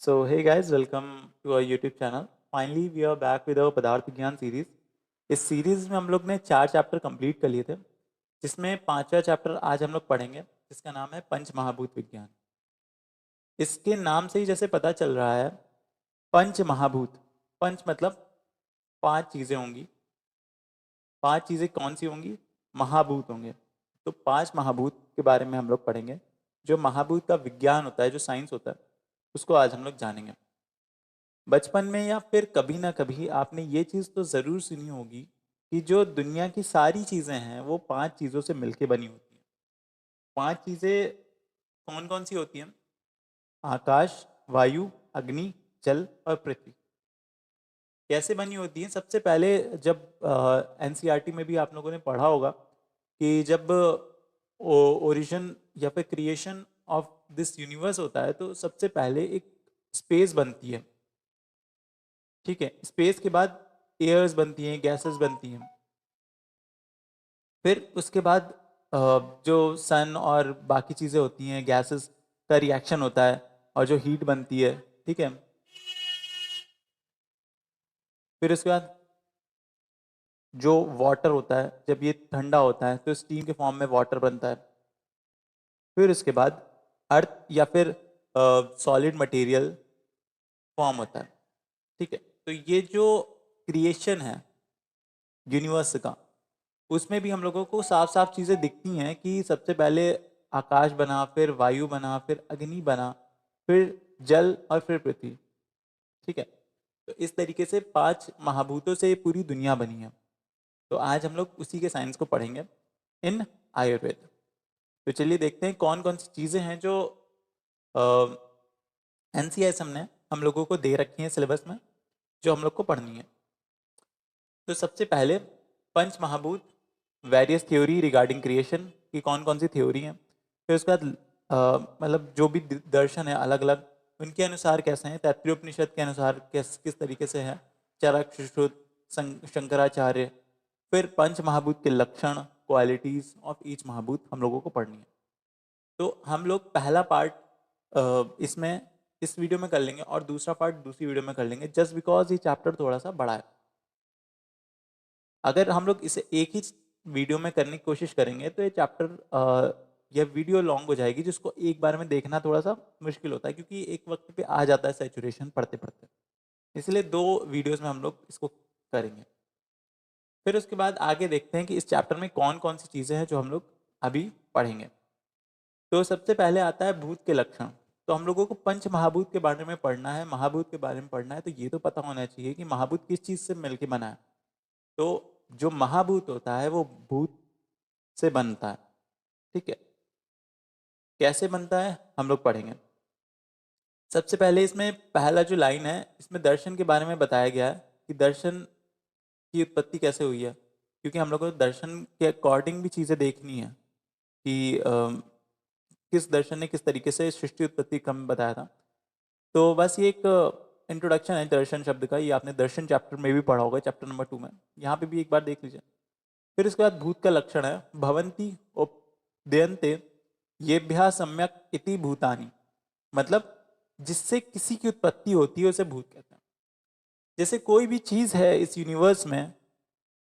So hey guys, welcome to our YouTube channel. Finally we are back with our पदार्थ विज्ञान series. इस series में हम लोग ने 4 चैप्टर कंप्लीट कर लिए थे, जिसमें 5वां चैप्टर आज हम लोग पढ़ेंगे, जिसका नाम है पंच महाभूत विज्ञान। इसके नाम से ही जैसे पता चल रहा है, पंच महाभूत, पंच मतलब 5 चीजें होंगी। 5 चीजें कौन सी होंगी? महाभूत होंगे। तो 5 महाभूत के बारे में हम लोग पढ़ेंगे। जो महाभूत का विज्ञान होता है, जो साइंस होता है, उसको आज हम लोग जानेंगे। बचपन में या फिर कभी ना कभी आपने ये चीज़ तो ज़रूर सुनी होगी कि जो दुनिया की सारी चीज़ें हैं वो 5 चीज़ों से मिलके बनी होती हैं। 5 चीज़ें कौन कौन सी होती हैं? आकाश, वायु, अग्नि, जल और पृथ्वी। कैसे बनी होती हैं? सबसे पहले जब एनसीईआरटी में भी आप लोगों ने पढ़ा होगा कि जब ओरिजिन या फिर क्रिएशन ऑफ दिस यूनिवर्स होता है, तो सबसे पहले एक स्पेस बनती है। ठीक है, स्पेस के बाद एयर्स बनती हैं, गैसेस बनती हैं। फिर उसके बाद जो सन और बाकी चीज़ें होती हैं, गैसेस का रिएक्शन होता है और जो हीट बनती है। ठीक है, फिर उसके बाद जो वाटर होता है, जब ये ठंडा होता है तो स्टीम के फॉर्म में वाटर बनता है। फिर उसके बाद अर्थ या फिर सॉलिड मटेरियल फॉर्म होता है। ठीक है, तो ये जो क्रिएशन है यूनिवर्स का, उसमें भी हम लोगों को साफ साफ चीज़ें दिखती हैं कि सबसे पहले आकाश बना, फिर वायु बना, फिर अग्नि बना, फिर जल और फिर पृथ्वी। ठीक है, तो इस तरीके से 5 महाभूतों से पूरी दुनिया बनी है। तो आज हम लोग उसी के साइंस को पढ़ेंगे इन आयुर्वेद। तो चलिए देखते हैं कौन कौन सी चीज़ें हैं जो एनसीएस हमने हम लोगों को दे रखी हैं सिलेबस में, जो हम लोग को पढ़नी है। तो सबसे पहले पंच महाभूत, वेरियस थ्योरी रिगार्डिंग क्रिएशन की कौन कौन सी थ्योरी हैं। फिर उसके बाद मतलब जो भी दर्शन है अलग अलग, उनके अनुसार कैसे हैं। तैत्तिरीयोपनिषद के अनुसार किस तरीके से है, चरक, सुश्रुत, शंकराचार्य। फिर पंच महाभूत के लक्षण, क्वालिटीज ऑफ ईच महाभूत हम लोगों को पढ़नी है। तो हम लोग पहला पार्ट इसमें इस वीडियो में कर लेंगे और दूसरा पार्ट दूसरी वीडियो में कर लेंगे, जस्ट बिकॉज ये चैप्टर थोड़ा सा बड़ा है। अगर हम लोग इसे एक ही वीडियो में करने की कोशिश करेंगे तो ये चैप्टर या वीडियो लॉन्ग हो जाएगी, जिसको एक बार में देखना थोड़ा सा मुश्किल होता है, क्योंकि एक वक्त पे आ जाता है सैचुरेशन पढ़ते पढ़ते। इसलिए 2 वीडियोस में हम लोग इसको करेंगे। फिर उसके बाद आगे देखते हैं कि इस चैप्टर में कौन कौन सी चीज़ें हैं जो हम लोग अभी पढ़ेंगे। तो सबसे पहले आता है भूत के लक्षण। तो हम लोगों को पंच महाभूत के बारे में पढ़ना है, महाभूत के बारे में पढ़ना है, तो ये तो पता होना चाहिए कि महाभूत किस चीज़ से मिलके बना है। तो जो महाभूत होता है वो भूत से बनता है। ठीक है, कैसे बनता है हम लोग पढ़ेंगे। सबसे पहले इसमें पहला जो लाइन है, इसमें दर्शन के बारे में बताया गया है कि दर्शन की उत्पत्ति कैसे हुई है, क्योंकि हम लोग को दर्शन के अकॉर्डिंग भी चीज़ें देखनी है कि किस दर्शन ने किस तरीके से सृष्टि उत्पत्ति क्रम बताया था। तो बस ये एक इंट्रोडक्शन है दर्शन शब्द का। ये आपने दर्शन चैप्टर में भी पढ़ा होगा, चैप्टर नंबर 2 में। यहाँ पे भी एक बार देख लीजिए। फिर इसके बाद भूत का लक्षण है, भवंती उदयन्ते येभ्यः सम्यक इति भूतानि। मतलब जिससे किसी की उत्पत्ति होती है उसे भूत कहते हैं। जैसे कोई भी चीज़ है इस यूनिवर्स में,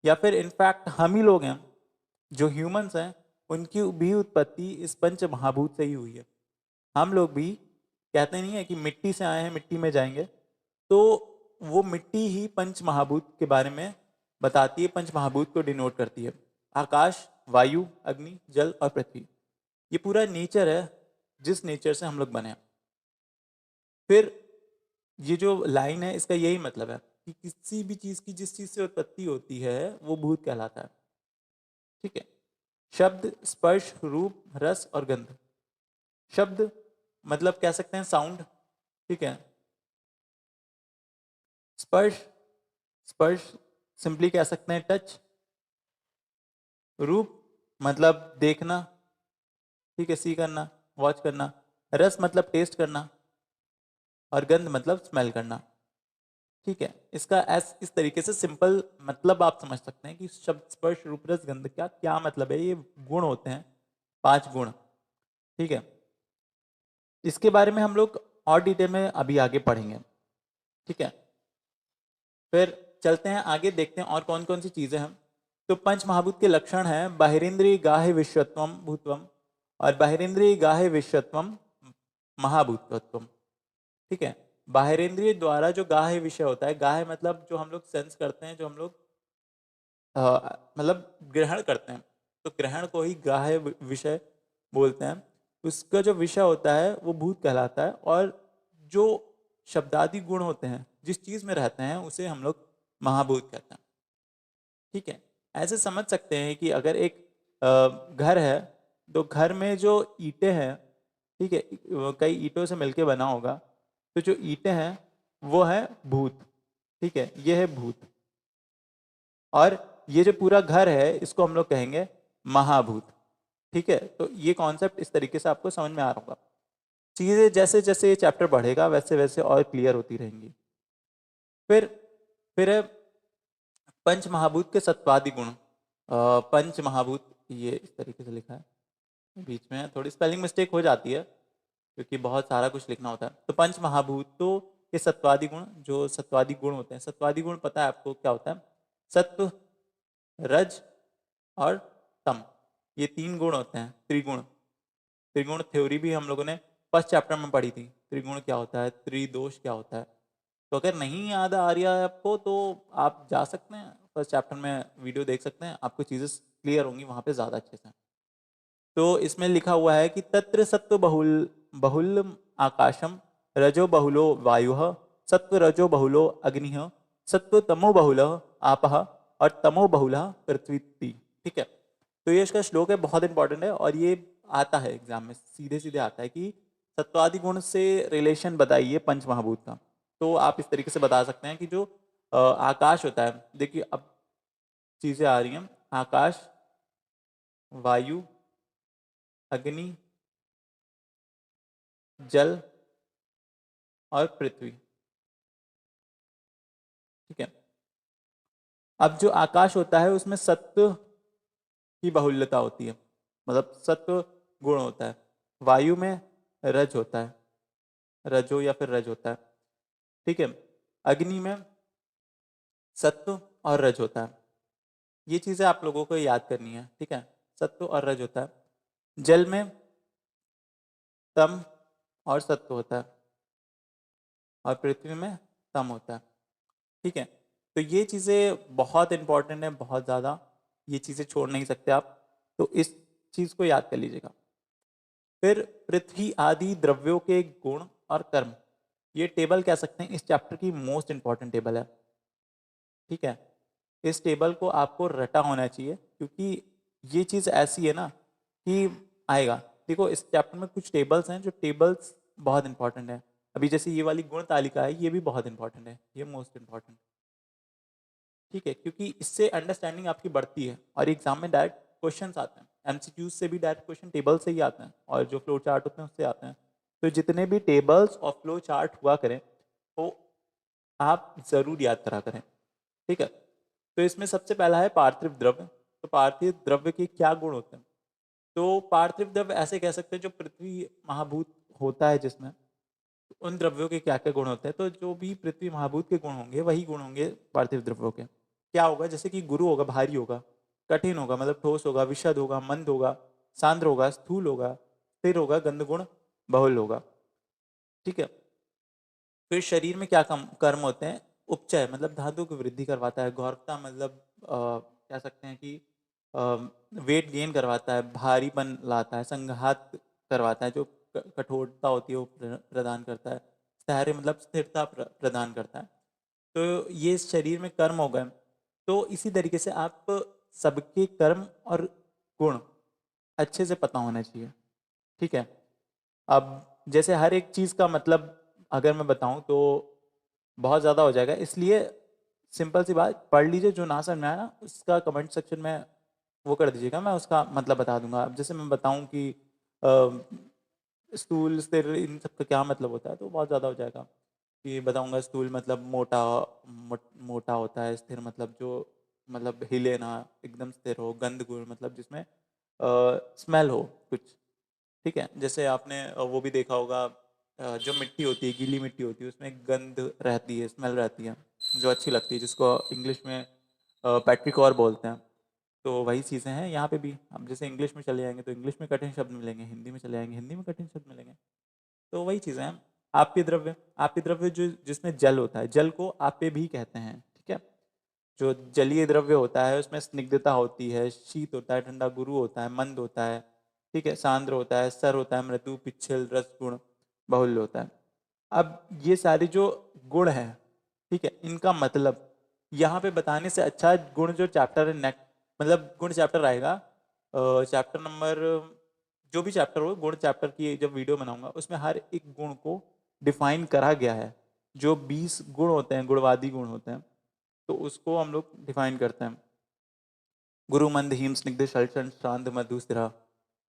या फिर इनफैक्ट हम ही लोग हैं जो ह्यूमंस हैं, उनकी भी उत्पत्ति इस पंच महाभूत से ही हुई है। हम लोग भी कहते नहीं है कि मिट्टी से आए हैं मिट्टी में जाएंगे, तो वो मिट्टी ही पंच महाभूत के बारे में बताती है, पंच महाभूत को डिनोट करती है। आकाश, वायु, अग्नि, जल और पृथ्वी, ये पूरा नेचर है जिस नेचर से हम लोग बने हैं। फिर ये जो लाइन है, इसका यही मतलब है कि किसी भी चीज़ की जिस चीज़ से उत्पत्ति होती है वो भूत कहलाता है। ठीक है, शब्द, स्पर्श, रूप, रस और गंध। शब्द मतलब कह सकते हैं साउंड। ठीक है, स्पर्श, स्पर्श सिंपली कह सकते हैं टच। रूप मतलब देखना, ठीक है, सी करना, वॉच करना। रस मतलब टेस्ट करना, और गंध मतलब स्मेल करना। ठीक है, इसका इस तरीके से सिंपल मतलब आप समझ सकते हैं कि शब्द, स्पर्श, रूप, रस, गंध का क्या मतलब है। ये गुण होते हैं, 5 गुण। ठीक है, इसके बारे में हम लोग और डिटेल में अभी आगे पढ़ेंगे, ठीक है। फिर चलते हैं आगे, देखते हैं और कौन कौन सी चीजें हैं। तो पंच महाभूत के लक्षण हैं बाहिरेंद्रिय गाह्य विश्वत्वम भूतवम और बाहिरेंद्रिय गाह्य विश्वत्वम महाभूतत्वम, ठीक है। बाहिरेंद्रिय द्वारा जो गाह्य विषय होता है, गाह्य मतलब जो हम लोग सेंस करते हैं, जो हम लोग मतलब ग्रहण करते हैं, तो ग्रहण को ही ग्राह्य विषय बोलते हैं। उसका जो विषय होता है वो भूत कहलाता है, और जो शब्दादि गुण होते हैं जिस चीज में रहते हैं उसे हम लोग महाभूत कहते हैं, ठीक है। ऐसे समझ सकते हैं कि अगर एक घर है, तो घर में जो ईंटें हैं, ठीक है, कई ईंटों से मिलके बना होगा, तो जो ईंटें हैं वो है भूत, ठीक है, ये है भूत। और ये जो पूरा घर है इसको हम लोग कहेंगे महाभूत, ठीक है। तो ये कॉन्सेप्ट इस तरीके से आपको समझ में आ रहा होगा। चीजें जैसे जैसे ये चैप्टर बढ़ेगा वैसे वैसे और क्लियर होती रहेंगी। फिर है पंच महाभूत के सत्वादि गुण। पंच महाभूत ये इस तरीके से लिखा है, बीच में थोड़ी स्पेलिंग मिस्टेक हो जाती है क्योंकि बहुत सारा कुछ लिखना होता है। तो पंच महाभूतों के सत्वादि गुण, जो सत्वादि गुण होते हैं, सत्वादि गुण पता है आपको क्या होता है? सत्व, रज और तम, ये तीन गुण होते हैं। त्रिगुण, त्रिगुण थ्योरी भी हम लोगों ने फर्स्ट चैप्टर में पढ़ी थी। त्रिगुण क्या होता है, त्रिदोष क्या होता है। तो अगर नहीं याद आ रहा है आपको तो आप जा सकते हैं फर्स्ट चैप्टर में, वीडियो देख सकते हैं, आपको चीजें क्लियर होंगी वहां पे ज्यादा अच्छे से। तो इसमें लिखा हुआ है कि तत्र सत्व बहुल बहुल आकाशम, रजो बहुलो वायु, सत्व रजो बहुलो अग्नि, सत्व तमो बहुल आपः और तमो बहुल पृथ्वी, ठीक है। तो ये इसका श्लोक है, बहुत इंपॉर्टेंट है, और ये आता है एग्जाम में, सीधे सीधे आता है कि सत्वादि गुण से रिलेशन बताइए पंच महाभूत का। तो आप इस तरीके से बता सकते हैं कि जो आकाश होता है, देखिए अब चीजें आ रही हैं, आकाश, वायु, अग्नि, जल और पृथ्वी, ठीक है। अब जो आकाश होता है उसमें सत्व की बहुल्यता होती है, मतलब सत्व गुण होता है। वायु में रज होता है, रजो या फिर रज होता है, ठीक है। अग्नि में सत्व और रज होता है। ये चीजें आप लोगों को याद करनी है, ठीक है, सत्व और रज होता है। जल में तम और सत्व होता है, और पृथ्वी में तम होता है, ठीक है। तो ये चीज़ें बहुत इंपॉर्टेंट है, बहुत ज़्यादा, ये चीज़ें छोड़ नहीं सकते आप, तो इस चीज़ को याद कर लीजिएगा। फिर पृथ्वी आदि द्रव्यों के गुण और कर्म, ये टेबल कह सकते हैं इस चैप्टर की मोस्ट इंपॉर्टेंट टेबल है, ठीक है। इस टेबल को आपको रटा होना चाहिए, क्योंकि ये चीज़ ऐसी है ना कि आएगा। देखो इस चैप्टर में कुछ टेबल्स हैं, जो टेबल्स बहुत इंपॉर्टेंट है। अभी जैसे ये वाली गुण तालिका है, ये भी बहुत इंपॉर्टेंट है, ये मोस्ट इंपॉर्टेंट, ठीक है, क्योंकि इससे अंडरस्टैंडिंग आपकी बढ़ती है और एग्जाम में डायरेक्ट क्वेश्चंस आते हैं। एमसीक्यूज से भी डायरेक्ट क्वेश्चन टेबल से ही आते हैं, और जो फ्लो चार्ट होते हैं उससे आते हैं। तो जितने भी टेबल्स और फ्लो चार्ट हुआ करें वो आप जरूर याद करा करें, ठीक है। तो इसमें सबसे पहला है पार्थिव द्रव्य। तो पार्थिव द्रव्य के क्या गुण होते हैं? तो पार्थिव द्रव्य ऐसे कह सकते हैं जो पृथ्वी महाभूत होता है जिसमें, उन द्रव्यों के क्या क्या गुण होते हैं। तो जो भी पृथ्वी महाभूत के गुण होंगे वही गुण होंगे पार्थिव द्रव्यों के। क्या होगा? जैसे कि गुरु होगा भारी होगा, कठिन होगा मतलब ठोस होगा, विशद होगा मंद होगा, सांद्र होगा स्थूल होगा, स्थिर होगा गंध गुण बहुल होगा, ठीक है। फिर शरीर में क्या कर्म होते हैं? उपचय मतलब धातु की वृद्धि करवाता है, गौरवता मतलब कह सकते हैं कि वेट गेन करवाता है, भारीपन लाता है, संघात करवाता है, जो कठोरता होती है वो प्रदान करता है, स्थैर्य मतलब स्थिरता प्रदान करता है। तो ये शरीर में कर्म हो गए। तो इसी तरीके से आप सबके कर्म और गुण अच्छे से पता होना चाहिए, ठीक है। अब जैसे हर एक चीज़ का मतलब अगर मैं बताऊं तो बहुत ज़्यादा हो जाएगा, इसलिए सिंपल सी बात पढ़ लीजिए, जो ना समझ में आया ना उसका कमेंट सेक्शन में वो कर दीजिएगा, मैं उसका मतलब बता दूंगा। अब जैसे मैं बताऊं कि स्थूल स्थिर इन सब का क्या मतलब होता है तो बहुत ज़्यादा हो जाएगा। कि बताऊंगा स्थूल मतलब मोटा होता है, स्थिर मतलब जो मतलब हिले ना, एकदम स्थिर हो, गंध गुण मतलब जिसमें स्मेल हो कुछ, ठीक है। जैसे आपने वो भी देखा होगा जो मिट्टी होती है, गीली मिट्टी होती है, उसमें गंध रहती है, स्मेल रहती है, जो अच्छी लगती है, जिसको इंग्लिश में पेट्रिकॉर बोलते हैं। तो वही चीज़ें हैं यहाँ पे भी। अब जैसे इंग्लिश में चले जाएंगे तो इंग्लिश में कठिन शब्द मिलेंगे, हिंदी में चले जाएंगे हिंदी में कठिन शब्द मिलेंगे। तो वही चीज़ें हैं। आपके द्रव्य जो जिसमें जल होता है, जल को आपे भी कहते हैं, ठीक है। जो जलीय द्रव्य होता है उसमें स्निग्धता होती है, शीत होता है, ठंडा गुरु होता है, मंद होता है, ठीक है, सांद्र होता है, सर होता है, मृदु, पिच्छल, रस गुण, बाहुल्य होता है। अब ये सारे जो गुण हैं, ठीक है, इनका मतलब यहाँ पे बताने से अच्छा गुण जो चैप्टर है नेक्स्ट, मतलब गुण चैप्टर आएगा, चैप्टर नंबर, जो भी चैप्टर हो, गुण चैप्टर की जब वीडियो बनाऊंगा उसमें हर एक गुण को डिफाइन करा गया है। जो 20 गुण होते हैं, गुणवादी गुण होते हैं, तो उसको हम लोग डिफाइन करते हैं। गुरु मंद हिम स्निग्ध शलषण शांत मधुस्थिरा,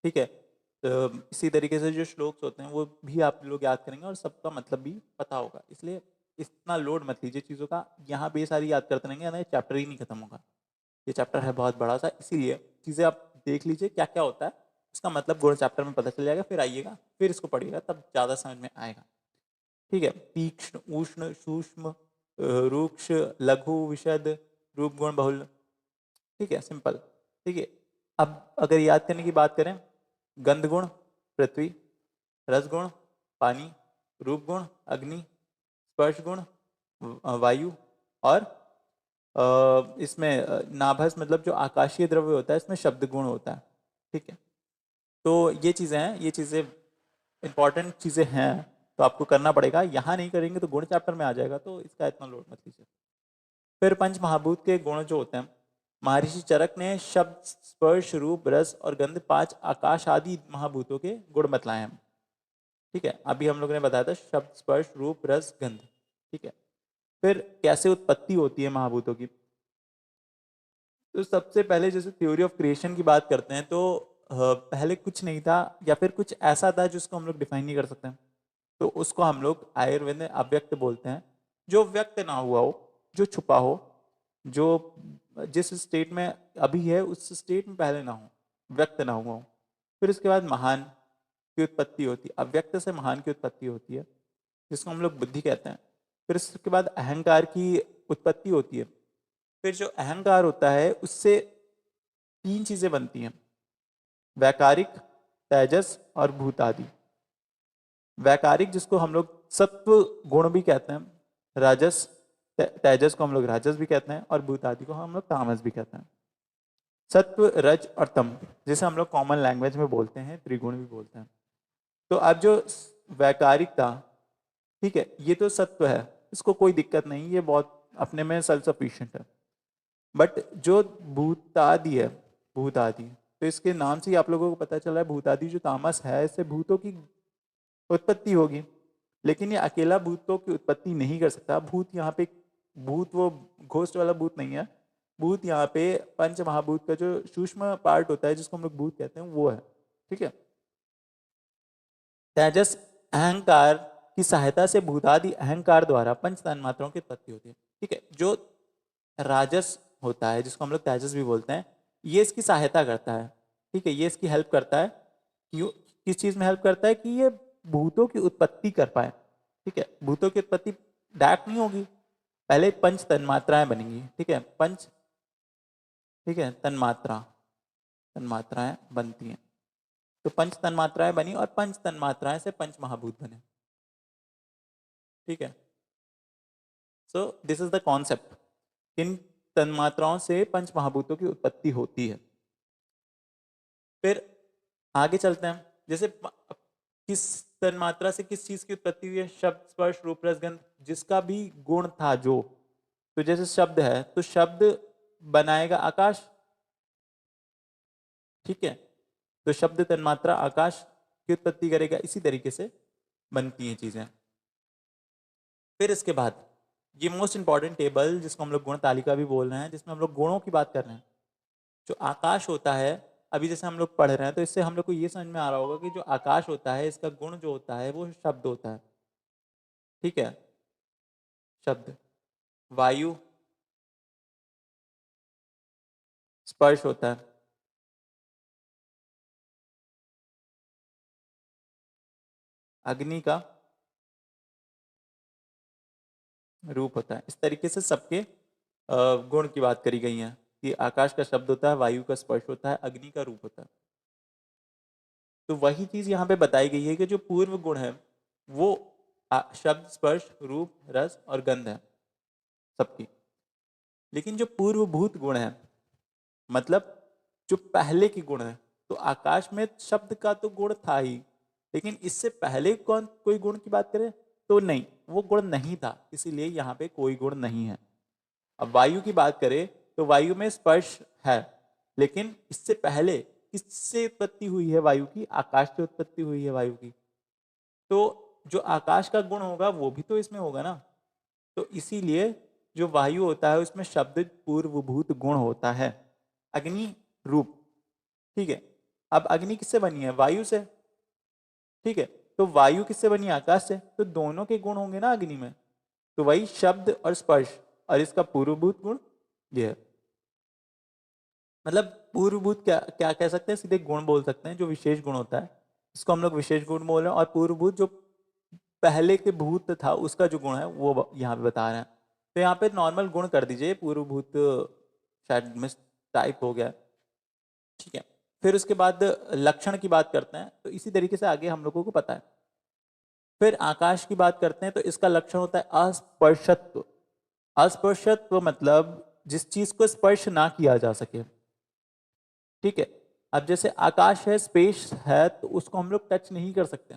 ठीक है। तो इसी तरीके से जो श्लोक्स होते हैं वो भी आप लोग याद करेंगे और सबका मतलब भी पता होगा, इसलिए इतना लोड मत लीजिए चीज़ों का। यहाँ पे सारी याद करते रहेंगे ना, ये चैप्टर ही नहीं खत्म होगा। ये चैप्टर है बहुत बड़ा सा, इसीलिए चीज़ें आप देख लीजिए क्या क्या होता है, उसका मतलब गुण चैप्टर में पता चल जाएगा, फिर आइएगा फिर इसको पढ़िएगा, तब ज़्यादा समझ में आएगा, ठीक है। तीक्ष्ण, उष्ण, सूक्ष्म, रूक्ष, लघु, विशद, रूप, गुण, बहुल, ठीक है, सिंपल, ठीक है। अब अगर याद करने की बात करें, गंध गुण पृथ्वी, रस गुण पानी, रूप गुण अग्नि, स्पर्श गुण वायु, और इसमें नाभस मतलब जो आकाशीय द्रव्य होता है, इसमें शब्द गुण होता है, ठीक है। तो ये चीज़ें हैं, ये चीज़ें इंपॉर्टेंट चीज़ें हैं, तो आपको करना पड़ेगा। यहाँ नहीं करेंगे तो गुण चैप्टर में आ जाएगा, तो इसका इतना लोड मत लीजिए। फिर पंच महाभूत के गुण जो होते हैं, महर्षि चरक ने शब्द, स्पर्श, रूप, रस और गंध, 5 आकाश आदि महाभूतों के गुण बतलाए हैं, ठीक है। अभी हम लोग ने बताया था शब्द, स्पर्श, रूप, रस, गंध, ठीक है। फिर कैसे उत्पत्ति होती है महाभूतों की, तो सबसे पहले जैसे थ्योरी ऑफ क्रिएशन की बात करते हैं, तो पहले कुछ नहीं था, या फिर कुछ ऐसा था जिसको हम लोग डिफाइन नहीं कर सकते, तो उसको हम लोग आयुर्वेद में अव्यक्त बोलते हैं। जो व्यक्त ना हुआ हो, जो छुपा हो, जो जिस स्टेट में अभी है उस स्टेट में पहले ना हो, व्यक्त ना हुआ हो। फिर उसके बाद महान की उत्पत्ति होती है, अव्यक्त से महान की उत्पत्ति होती है, जिसको हम लोग बुद्धि कहते हैं। फिर उसके बाद अहंकार की उत्पत्ति होती है। फिर जो अहंकार होता है उससे 3 चीजें बनती हैं, वैकारिक, तेजस और भूत आदि। वैकारिक जिसको हम लोग सत्व गुण भी कहते हैं, राजस, तेजस को हम लोग राजस भी कहते हैं, और भूत आदि को हम लोग तामस भी कहते हैं। सत्व, रज और तम, जिसे हम लोग कॉमन लैंग्वेज में बोलते हैं त्रिगुण भी बोलते हैं। तो अब जो वैकारिक था, ठीक है, ये तो सत्व है, इसको कोई दिक्कत नहीं, ये बहुत अपने में सेल्फ सफिशिएंट है। बट जो भूतादि है, भूतादि, तो इसके नाम से ही आप लोगों को पता चला है, भूतादि जो तामस है, इससे भूतों की उत्पत्ति होगी। लेकिन ये अकेला भूतों की उत्पत्ति नहीं कर सकता। भूत यहाँ पे, भूत वो घोस्ट वाला भूत नहीं है। भूत यहाँ पे पंच महाभूत का जो सूक्ष्म पार्ट होता है, जिसको हम लोग भूत कहते हैं, वो है, ठीक है। तेजस अहंकार की सहायता से भूतादि अहंकार द्वारा पंच तन्मात्राओं की उत्पत्ति होती है, ठीक है। जो राजस होता है, जिसको हम लोग तेजस भी बोलते हैं, ये इसकी सहायता करता है, ठीक है, ये इसकी हेल्प करता है। क्यों, किस चीज में हेल्प करता है, कि ये भूतों की उत्पत्ति कर पाए, ठीक है। भूतों की उत्पत्ति डायरेक्ट नहीं होगी, पहले पंच तन्मात्राएं बनेंगी, ठीक है, पंच, ठीक है, तन्मात्रा, तन्मात्राएं बनती हैं। तो पंच तन्मात्राएं बनी और पंच तन्मात्राएं से पंच महाभूत बने, ठीक है। So this is the concept, इन तन्मात्राओं से पंच महाभूतों की उत्पत्ति होती है। फिर आगे चलते हैं, जैसे किस तन्मात्रा से किस चीज की उत्पत्ति हुई है, शब्द, स्पर्श, रूप, रस, गंध, जिसका भी गुण था जो, तो जैसे शब्द है तो शब्द बनाएगा आकाश, ठीक है। तो शब्द तन्मात्रा आकाश की उत्पत्ति करेगा, इसी तरीके से बनती हैं चीजें। फिर इसके बाद ये मोस्ट इंपॉर्टेंट टेबल, जिसको हम लोग गुण तालिका भी बोल रहे हैं, जिसमें हम लोग गुणों की बात कर रहे हैं। जो आकाश होता है, अभी जैसे हम लोग पढ़ रहे हैं, तो इससे हम लोग को ये समझ में आ रहा होगा कि जो आकाश होता है, इसका गुण जो होता है वो शब्द होता है, ठीक है, शब्द। वायु स्पर्श होता है, अग्नि का रूप होता है। इस तरीके से सबके गुण की बात करी गई है कि आकाश का शब्द होता है, वायु का स्पर्श होता है, अग्नि का रूप होता है। तो वही चीज यहाँ पे बताई गई है कि जो पूर्व गुण है वो शब्द, स्पर्श, रूप, रस और गंध है सबकी। लेकिन जो पूर्वभूत गुण है, मतलब जो पहले के गुण है, तो आकाश में शब्द का तो गुण था ही, लेकिन इससे पहले कौन कोई गुण की बात करें तो नहीं, वो गुण नहीं था, इसीलिए यहाँ पे कोई गुण नहीं है। अब वायु की बात करें तो वायु में स्पर्श है, लेकिन इससे पहले किससे उत्पत्ति हुई है वायु की? आकाश से उत्पत्ति हुई है वायु की। तो जो आकाश का गुण होगा वो भी तो इसमें होगा ना। तो इसीलिए जो वायु होता है उसमें शब्द पूर्वभूत गुण होता है। अग्नि रूप, ठीक है। अब अग्नि किससे बनी है? वायु से, ठीक है। तो वायु किससे बनी है? आकाश से। तो दोनों के गुण होंगे ना अग्नि में। तो वही शब्द और स्पर्श, और इसका पूर्वभूत गुण ये है। मतलब पूर्वभूत क्या क्या कह सकते हैं? सीधे गुण बोल सकते हैं, जो विशेष गुण होता है इसको हम लोग विशेष गुण बोल रहे हैं। और पूर्वभूत जो पहले के भूत था उसका जो गुण है वो यहाँ पे बता रहे हैं। तो यहाँ पे नॉर्मल गुण कर दीजिए, पूर्वभूत शायद मिस टाइप हो गया, ठीक है। फिर उसके बाद लक्षण की बात करते हैं, तो इसी तरीके से आगे हम लोगों को पता है। फिर आकाश की बात करते हैं, तो इसका लक्षण होता है अस्पर्शत्व। अस्पर्शत्व मतलब जिस चीज को स्पर्श ना किया जा सके, ठीक है। अब जैसे आकाश है, स्पेस है, तो उसको हम लोग टच नहीं कर सकते।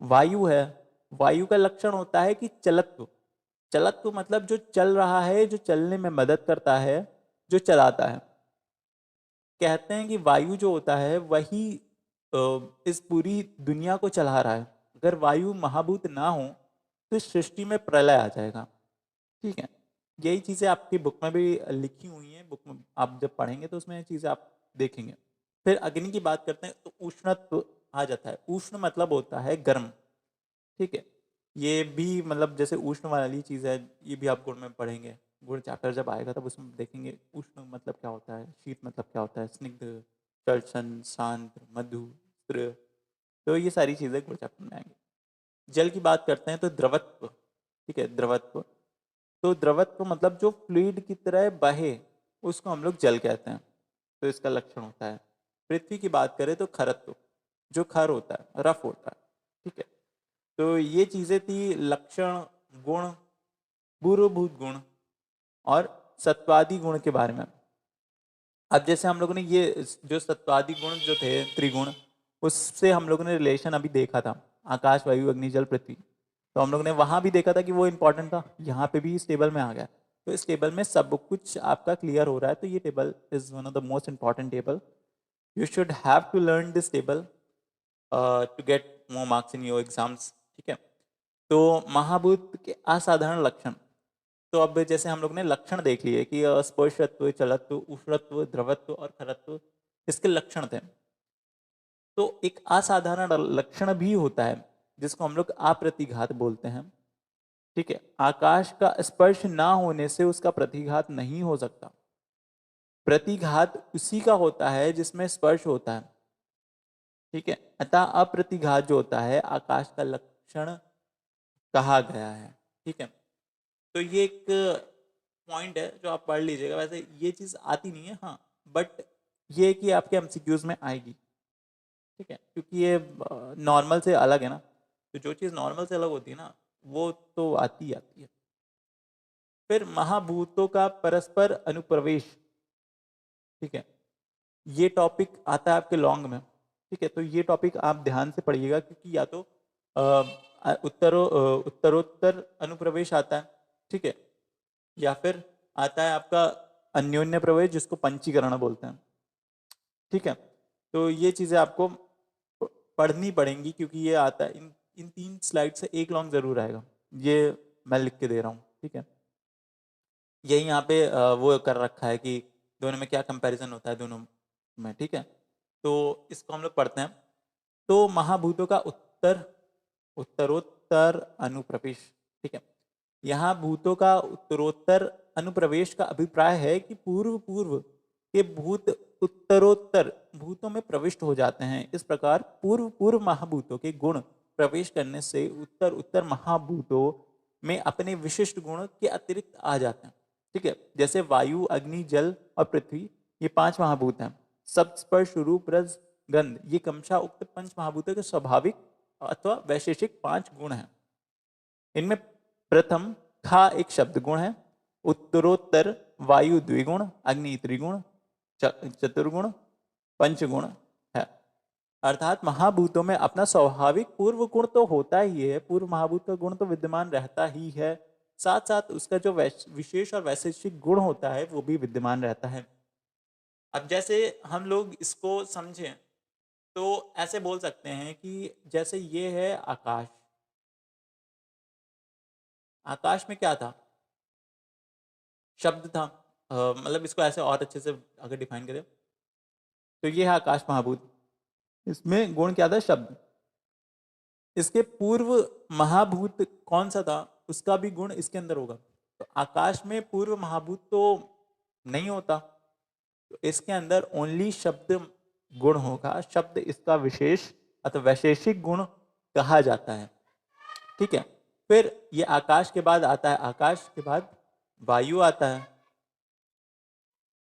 वायु है, वायु का लक्षण होता है कि चलत्व। चलत्व मतलब जो चल रहा है, जो चलने में मदद करता है, जो चलाता है। कहते हैं कि वायु जो होता है वही इस पूरी दुनिया को चला रहा है। अगर वायु महाभूत ना हो तो इस सृष्टि में प्रलय आ जाएगा, ठीक है। यही चीजें आपकी बुक में भी लिखी हुई हैं, बुक में आप जब पढ़ेंगे तो उसमें ये चीजें आप देखेंगे। फिर अग्नि की बात करते हैं, तो उष्णत्व आ जाता है। उष्ण मतलब होता है गर्म, ठीक है। ये भी मतलब जैसे उष्ण वाली चीज है, ये भी आप गुण में पढ़ेंगे। गुण चैप्टर जब आएगा तब उसमें देखेंगे उष्ण मतलब क्या होता है, शीत मतलब क्या होता है, स्निग्ध, चर्चन, शांत, मधु, स्त्र। तो ये सारी चीजें गुण चैप्टर में आएंगी। जल की बात करते हैं तो द्रवत्व, ठीक है, द्रवत्व। तो द्रवत्व मतलब जो फ्लूइड की तरह बहे उसको हम लोग जल कहते हैं, तो इसका लक्षण होता है। पृथ्वी की बात करें तो खरत्व, जो खर होता है, रफ होता है, ठीक है। तो ये चीजें थी लक्षण, गुण, पूर्वभूत गुण और सत्वादि गुण के बारे में। अब जैसे हम लोगों ने ये जो सत्वादि गुण जो थे त्रिगुण, उससे हम लोगों ने रिलेशन अभी देखा था, आकाश, वायु, अग्नि, जल, पृथ्वी। तो हम लोगों ने वहां भी देखा था कि वो इंपॉर्टेंट था, यहाँ पे भी इस टेबल में आ गया। तो इस टेबल में सब कुछ आपका क्लियर हो रहा है। तो ये table is one of the most important table. You should have to learn this table to get more marks in your exams, ठीक है। तो महाभूत के असाधारण लक्षण, तो अब जैसे हम लोग ने लक्षण देख लिए कि स्पर्शत्व, चलत्व, उष्णत्व, द्रवत्व और खरत्व इसके लक्षण थे। तो एक असाधारण लक्षण भी होता है जिसको हम लोग अप्रतिघात बोलते हैं, ठीक है। आकाश का स्पर्श ना होने से उसका प्रतिघात नहीं हो सकता। प्रतिघात उसी का होता है जिसमें स्पर्श होता है, ठीक है। अतः अप्रतिघात जो होता है आकाश का लक्षण कहा गया है, ठीक है। तो ये एक पॉइंट है जो आप पढ़ लीजिएगा। वैसे ये चीज आती नहीं है, हाँ, बट ये कि आपके एमसीक्यूज में आएगी, ठीक है, क्योंकि ये नॉर्मल से अलग है ना। तो जो चीज नॉर्मल से अलग होती है ना वो तो आती ही आती है। फिर महाभूतों का परस्पर अनुप्रवेश, ठीक है, ये टॉपिक आता है आपके लॉन्ग में, ठीक है। तो ये टॉपिक आप ध्यान से पढ़िएगा, क्योंकि या तो उत्तरोत्तर अनुप्रवेश आता है, ठीक है, या फिर आता है आपका अन्योन्य प्रवेश जिसको पंचीकरण बोलते हैं, ठीक है। तो ये चीजें आपको पढ़नी पड़ेंगी, क्योंकि ये आता है इन इन 3 स्लाइड से एक लॉन्ग जरूर आएगा। ये मैं लिख के दे रहा हूँ, ठीक है। यही यहाँ पे वो कर रखा है कि दोनों में क्या कंपैरिजन होता है दोनों में, ठीक है। तो इसको हम लोग पढ़ते हैं। तो महाभूतों का उत्तरोत्तर अनुप्रवेश, ठीक है। यहाँ भूतों का उत्तरोत्तर अनुप्रवेश का अभिप्राय है कि पूर्व पूर्व के भूत उत्तरोत्तर भूतों में प्रविष्ट हो जाते हैं। इस प्रकार पूर्व पूर्व महाभूतों के गुण प्रवेश करने से उत्तर उत्तर महाभूतों में अपने विशिष्ट गुण के अतिरिक्त आ जाते हैं। ठीक है, जैसे वायु, अग्नि, जल और पृथ्वी, ये 5 महाभूत हैं। शब्द, स्पर्श, रूप, रस, गंध, ये क्रमशः उक्त 5 महाभूतों के स्वाभाविक अथवा वैशेषिक 5 गुण हैं। इनमें प्रथम खा एक शब्द गुण है, उत्तरोत्तर वायु द्विगुण, अग्नि त्रिगुण, चतुर्गुण, पंचगुण है। अर्थात महाभूतों में अपना स्वाभाविक पूर्व गुण तो होता ही है, पूर्व महाभूत का गुण तो विद्यमान रहता ही है, साथ साथ उसका जो विशेष और वैशेषिक गुण होता है वो भी विद्यमान रहता है। अब जैसे हम लोग इसको समझें तो ऐसे बोल सकते हैं कि जैसे ये है आकाश। आकाश में क्या था? शब्द था। मतलब इसको ऐसे और अच्छे से अगर डिफाइन करें तो ये है आकाश महाभूत। इसमें गुण क्या था? शब्द। इसके पूर्व महाभूत कौन सा था? उसका भी गुण इसके अंदर होगा। तो आकाश में पूर्व महाभूत तो नहीं होता, तो इसके अंदर ओनली शब्द गुण होगा। शब्द इसका विशेष अथवा वैशेषिक गुण कहा जाता है। ठीक है, फिर ये आकाश के बाद आता है, आकाश के बाद वायु आता है।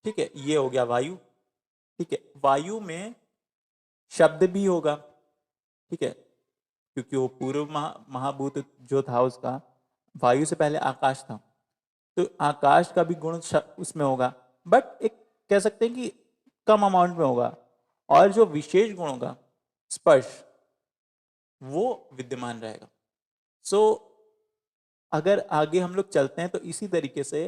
ठीक है, ये हो गया वायु। ठीक है, वायु में शब्द भी होगा। ठीक है, क्योंकि वो पूर्व महाभूत जो था उसका, वायु से पहले आकाश था, तो आकाश का भी गुण उसमें होगा, बट एक कह सकते हैं कि कम अमाउंट में होगा। और जो विशेष गुण होगा, स्पर्श, वो विद्यमान रहेगा। सो अगर आगे हम लोग चलते हैं तो इसी तरीके से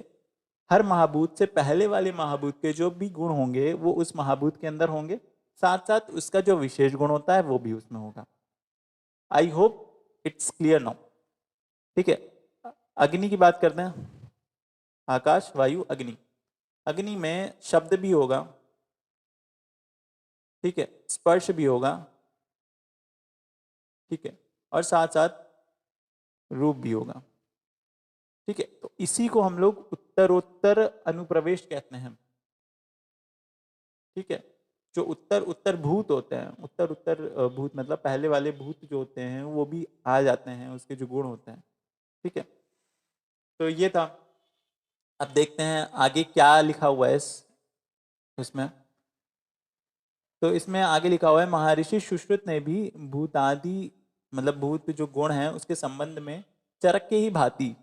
हर महाभूत से पहले वाले महाभूत के जो भी गुण होंगे वो उस महाभूत के अंदर होंगे, साथ साथ उसका जो विशेष गुण होता है वो भी उसमें होगा। I hope it's clear now. ठीक है, अग्नि की बात करते हैं। आकाश, वायु, अग्नि। अग्नि में शब्द भी होगा। ठीक है, स्पर्श भी होगा। ठीक है, और साथ साथ रूप भी होगा। ठीक है, तो इसी को हम लोग उत्तरोत्तर अनुप्रवेश कहते हैं। ठीक है, जो उत्तर उत्तर भूत होते हैं, उत्तर उत्तर भूत मतलब पहले वाले भूत जो होते हैं वो भी आ जाते हैं, उसके जो गुण होते हैं। ठीक है, तो ये था। अब देखते हैं आगे क्या लिखा हुआ है इसमें। तो इसमें आगे लिखा हुआ है, महर्षि सुश्रुत ने भी भूतादि मतलब भूत जो गुण हैं उसके संबंध में चरक के ही भांति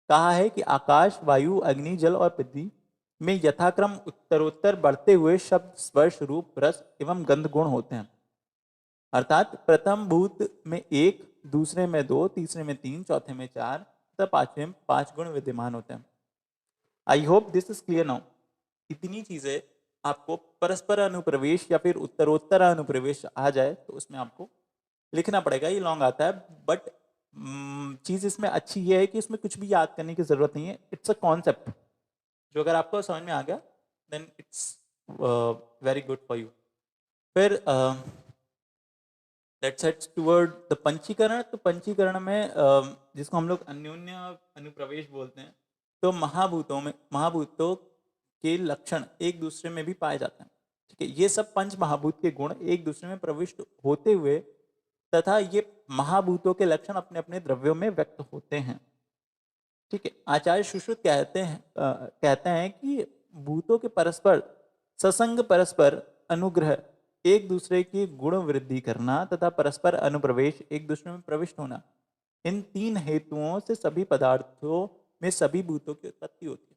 कहा है कि आकाश, वायु, अग्नि, जल और पृथ्वी में यथाक्रम उत्तरोत्तर बढ़ते हुए शब्द, स्पर्श, रूप, रस एवं गंध गुण होते हैं। अर्थात प्रथम भूत में 1, दूसरे में 2, तीसरे में 3, चौथे में 4 तथा पांचवें में 5 गुण विद्यमान होते हैं। I hope this is clear now. इतनी चीजें आपको परस्पर अनुप्रवेश या फिर उत्तरोत्तर अनुप्रवेश आ जाए तो उसमें आपको लिखना पड़ेगा। ये लॉन्ग आता है, बट चीज इसमें अच्छी ये है कि इसमें कुछ भी याद करने की जरूरत नहीं है। इट्स अ कॉन्सेप्ट जो अगर आपको समझ में आ गया then it's very good for you. फिर लेट्स हेड टुवर्ड द पंचीकरण। तो पंचीकरण में जिसको हम लोग अन्योन्य अनुप्रवेश बोलते हैं, तो महाभूतों के लक्षण एक दूसरे में भी पाए जाते हैं। ठीक है, ये सब पंच महाभूत के गुण एक दूसरे में प्रविष्ट होते हुए तथा ये महाभूतों के लक्षण अपने अपने द्रव्यों में व्यक्त होते हैं। ठीक है, आचार्य सुश्रुत कहते हैं कि भूतों के परस्पर ससंग, परस्पर अनुग्रह, एक दूसरे की गुण वृद्धि करना तथा परस्पर अनुप्रवेश, एक दूसरे में प्रविष्ट होना, इन 3 हेतुओं से सभी पदार्थों में सभी भूतों की उत्पत्ति होती है।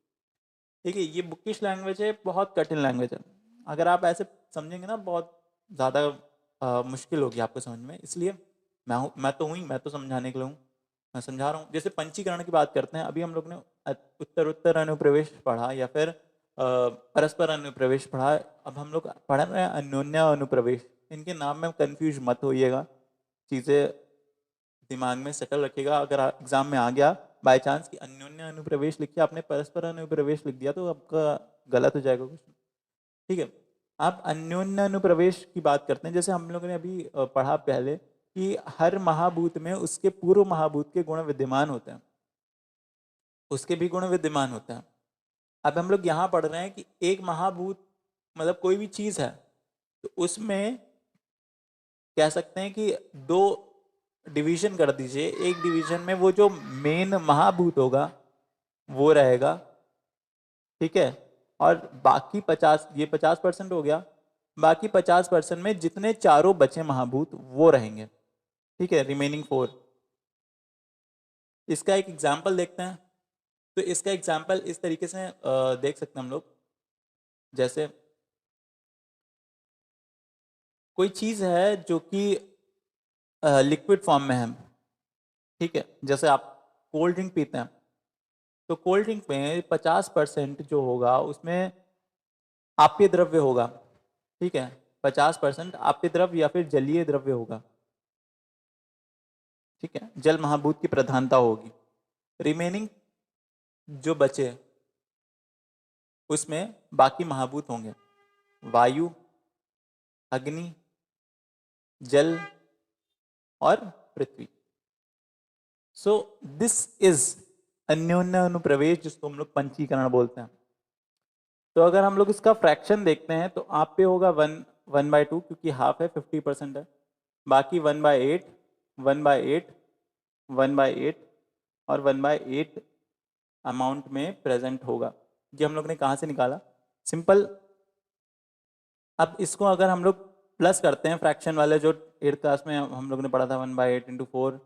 ठीक है, ये बुकिश लैंग्वेज है, बहुत कठिन लैंग्वेज है। अगर आप ऐसे समझेंगे ना बहुत ज़्यादा मुश्किल होगी आपको समझ में। इसलिए मैं तो समझाने के लिए हूँ, मैं समझा रहा हूँ। जैसे पंचीकरण की बात करते हैं, अभी हम लोग ने उत्तर अनुप्रवेश पढ़ा या फिर परस्पर अनुप्रवेश पढ़ा। अब हम लोग पढ़ रहे हैं अन्योन्य अनुप्रवेश। इनके नाम में कंफ्यूज मत होइएगा, चीज़ें दिमाग में सेटल रखिएगा। अगर एग्जाम में आ गया बाय चांस कि अन्योन्य अनुप्रवेश लिख के आपने परस्पर अनुप्रवेश लिख दिया तो आपका गलत हो जाएगा क्वेश्चन। ठीक है, आप अन्योन्य अनुप्रवेश की बात करते हैं। जैसे हम लोगों ने अभी पढ़ा पहले कि हर महाभूत में उसके पूर्व महाभूत के गुण विद्यमान होते हैं, उसके भी गुण विद्यमान होते हैं। अब हम लोग यहाँ पढ़ रहे हैं कि एक महाभूत मतलब कोई भी चीज है, तो उसमें कह सकते हैं कि 2 डिवीजन कर दीजिए, एक डिवीजन में वो जो मेन महाभूत होगा वो रहेगा, ठीक है, और बाकी 50, ये 50% हो गया, बाकी 50% में जितने चारों बचे महाभूत वो रहेंगे, ठीक है, रिमेनिंग 4। इसका एक एग्जाम्पल देखते हैं। तो इसका एग्जाम्पल इस तरीके से देख सकते हैं हम लोग, जैसे कोई चीज है जो कि लिक्विड फॉर्म में है, ठीक है, जैसे आप कोल्ड ड्रिंक पीते हैं, तो कोल्ड ड्रिंक में 50% जो होगा उसमें आप्य द्रव्य होगा, ठीक है, 50% आप्य द्रव्य या फिर जलीय द्रव्य होगा, ठीक है, जल महाभूत की प्रधानता होगी। रिमेनिंग जो बचे उसमें बाकी महाभूत होंगे, वायु, अग्नि, जल और पृथ्वी। सो दिस इज अन्योन्य अनुप्रवेश, जिसको हम लोग पंचीकरण बोलते हैं। तो अगर हम लोग इसका फ्रैक्शन देखते हैं तो आप पे होगा 1/2, क्योंकि हाफ है, 50% है, बाकी 1/8, 1/8, 1/8 और 1/8 अमाउंट में प्रेजेंट होगा। ये हम लोग ने कहाँ से निकाला? सिंपल। अब इसको अगर हम लोग प्लस करते हैं, फ्रैक्शन वाले जो 8th क्लास में हम लोग ने पढ़ा था, 1/8 इंटू 4,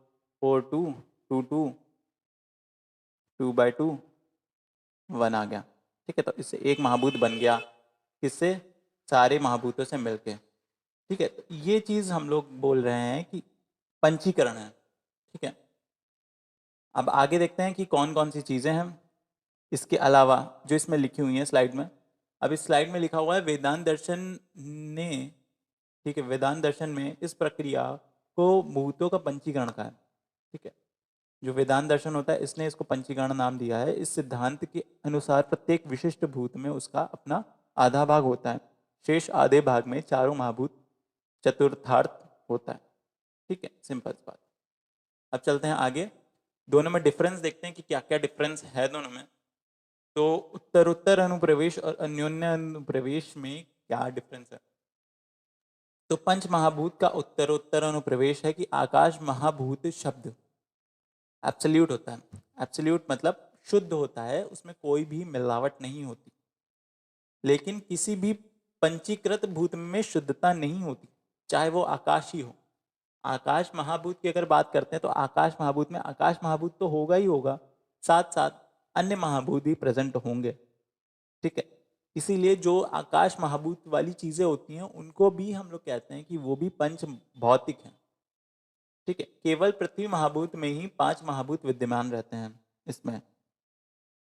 4 2 2 2 2/2 1 आ गया, ठीक है। तो इससे एक महाभूत बन गया, किससे? सारे महाभूतों से मिलके, ठीक है। तो ये चीज हम लोग बोल रहे हैं कि पंचीकरण है, ठीक है। अब आगे देखते हैं कि कौन कौन सी चीजें हैं इसके अलावा जो इसमें लिखी हुई हैं स्लाइड में। अब इस स्लाइड में लिखा हुआ है वेदांत दर्शन ने, ठीक है, वेदांत दर्शन में इस प्रक्रिया को भूतों का पंचीकरण कहा है, ठीक है। जो वेदांत दर्शन होता है इसने इसको पंचीकरण नाम दिया है। इस सिद्धांत के अनुसार प्रत्येक विशिष्ट भूत में उसका अपना आधा भाग होता है, शेष आधे भाग में चारों महाभूत चतुर्थार्थ होता है, ठीक है, सिंपल सी बात। अब चलते हैं आगे, दोनों में डिफरेंस देखते हैं कि क्या क्या डिफरेंस है दोनों में। तो उत्तरोत्तर अनुप्रवेश और अन्योन्य अनुप्रवेश में क्या डिफरेंस है? तो पंच महाभूत का उत्तरोत्तर अनुप्रवेश है कि आकाश महाभूत शब्द एब्सोल्यूट होता है। एब्सोल्यूट मतलब शुद्ध होता है, उसमें कोई भी मिलावट नहीं होती। लेकिन किसी भी पंचीकृत भूत में शुद्धता नहीं होती, चाहे वो आकाश ही हो। आकाश महाभूत की अगर बात करते हैं तो आकाश महाभूत में आकाश महाभूत तो होगा ही होगा, साथ साथ अन्य महाभूत भी प्रेजेंट होंगे, ठीक है। इसीलिए जो आकाश महाभूत वाली चीजें होती हैं उनको भी हम लोग कहते हैं कि वो भी पंच भौतिक हैं, ठीक है। केवल पृथ्वी महाभूत में ही 5 महाभूत विद्यमान रहते हैं इसमें,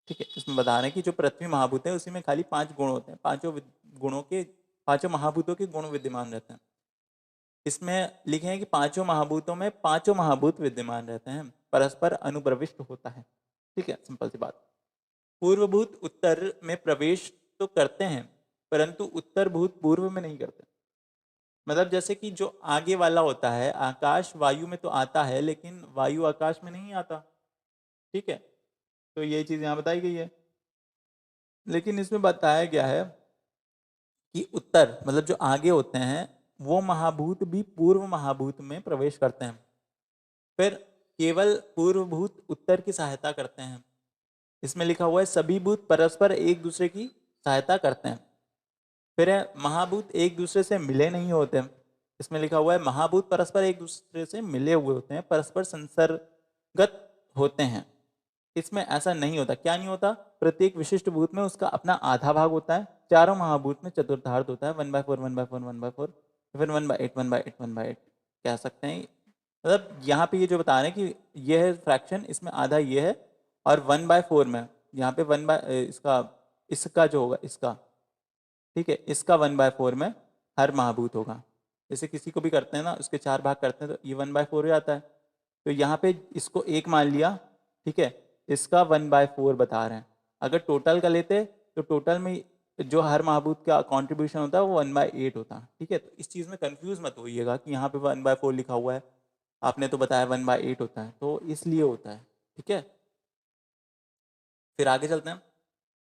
ठीक है। इसमें बता रहे हैं कि जो पृथ्वी महाभूत है उसी में खाली 5 गुण होते हैं, गुणों के, पांचों महाभूतों के गुण विद्यमान रहते हैं। इसमें लिखे हैं कि पांचों महाभूतों में पांचों महाभूत विद्यमान रहते हैं, परस्पर अनुप्रविष्ट होता है, ठीक है, सिंपल सी बात। पूर्वभूत उत्तर में प्रवेश तो करते हैं, परंतु उत्तर भूत पूर्व में नहीं करते। मतलब जैसे कि जो आगे वाला होता है, आकाश वायु में तो आता है लेकिन वायु आकाश में नहीं आता, ठीक है। तो ये चीज यहाँ बताई गई है। लेकिन इसमें बताया गया है कि उत्तर मतलब जो आगे होते हैं वो महाभूत भी पूर्व महाभूत में प्रवेश करते हैं, फिर केवल पूर्वभूत उत्तर की सहायता करते हैं। इसमें लिखा हुआ है सभी भूत परस्पर एक दूसरे की सहायता करते हैं। फिर है महाभूत एक दूसरे से मिले नहीं होते। इसमें लिखा हुआ है महाभूत परस्पर एक दूसरे से मिले हुए होते हैं, परस्पर संसर्गत होते हैं। इसमें ऐसा नहीं होता। क्या नहीं होता? प्रत्येक विशिष्ट भूत में उसका अपना आधा भाग होता है, चारों महाभूत में चतुर्थार्थ होता है, 1/4 1/4 1/4, फिर 1/8 1/8 1/8 कह सकते हैं। मतलब यहाँ पे ये जो बता रहे हैं कि ये है फ्रैक्शन, इसमें आधा ये है, और 1/4 में यहाँ पे इसका इसका जो होगा इसका, ठीक है, इसका 1/4 में हर महाभूत होगा। जैसे किसी को भी करते हैं ना, उसके 4 भाग करते हैं तो ये 1/4 हो जाता है। तो यहाँ पे इसको एक मान लिया, ठीक है, इसका 1/4 बता रहे हैं। अगर टोटल का लेते तो टोटल में जो हर महाभूत का कंट्रीब्यूशन होता है वो 1/8 होता है, ठीक है। तो इस चीज़ में कंफ्यूज मत होइएगा कि यहाँ पे 1/4 लिखा हुआ है, आपने तो बताया 1/8 होता है, तो इसलिए होता है, ठीक है। फिर आगे चलते हैं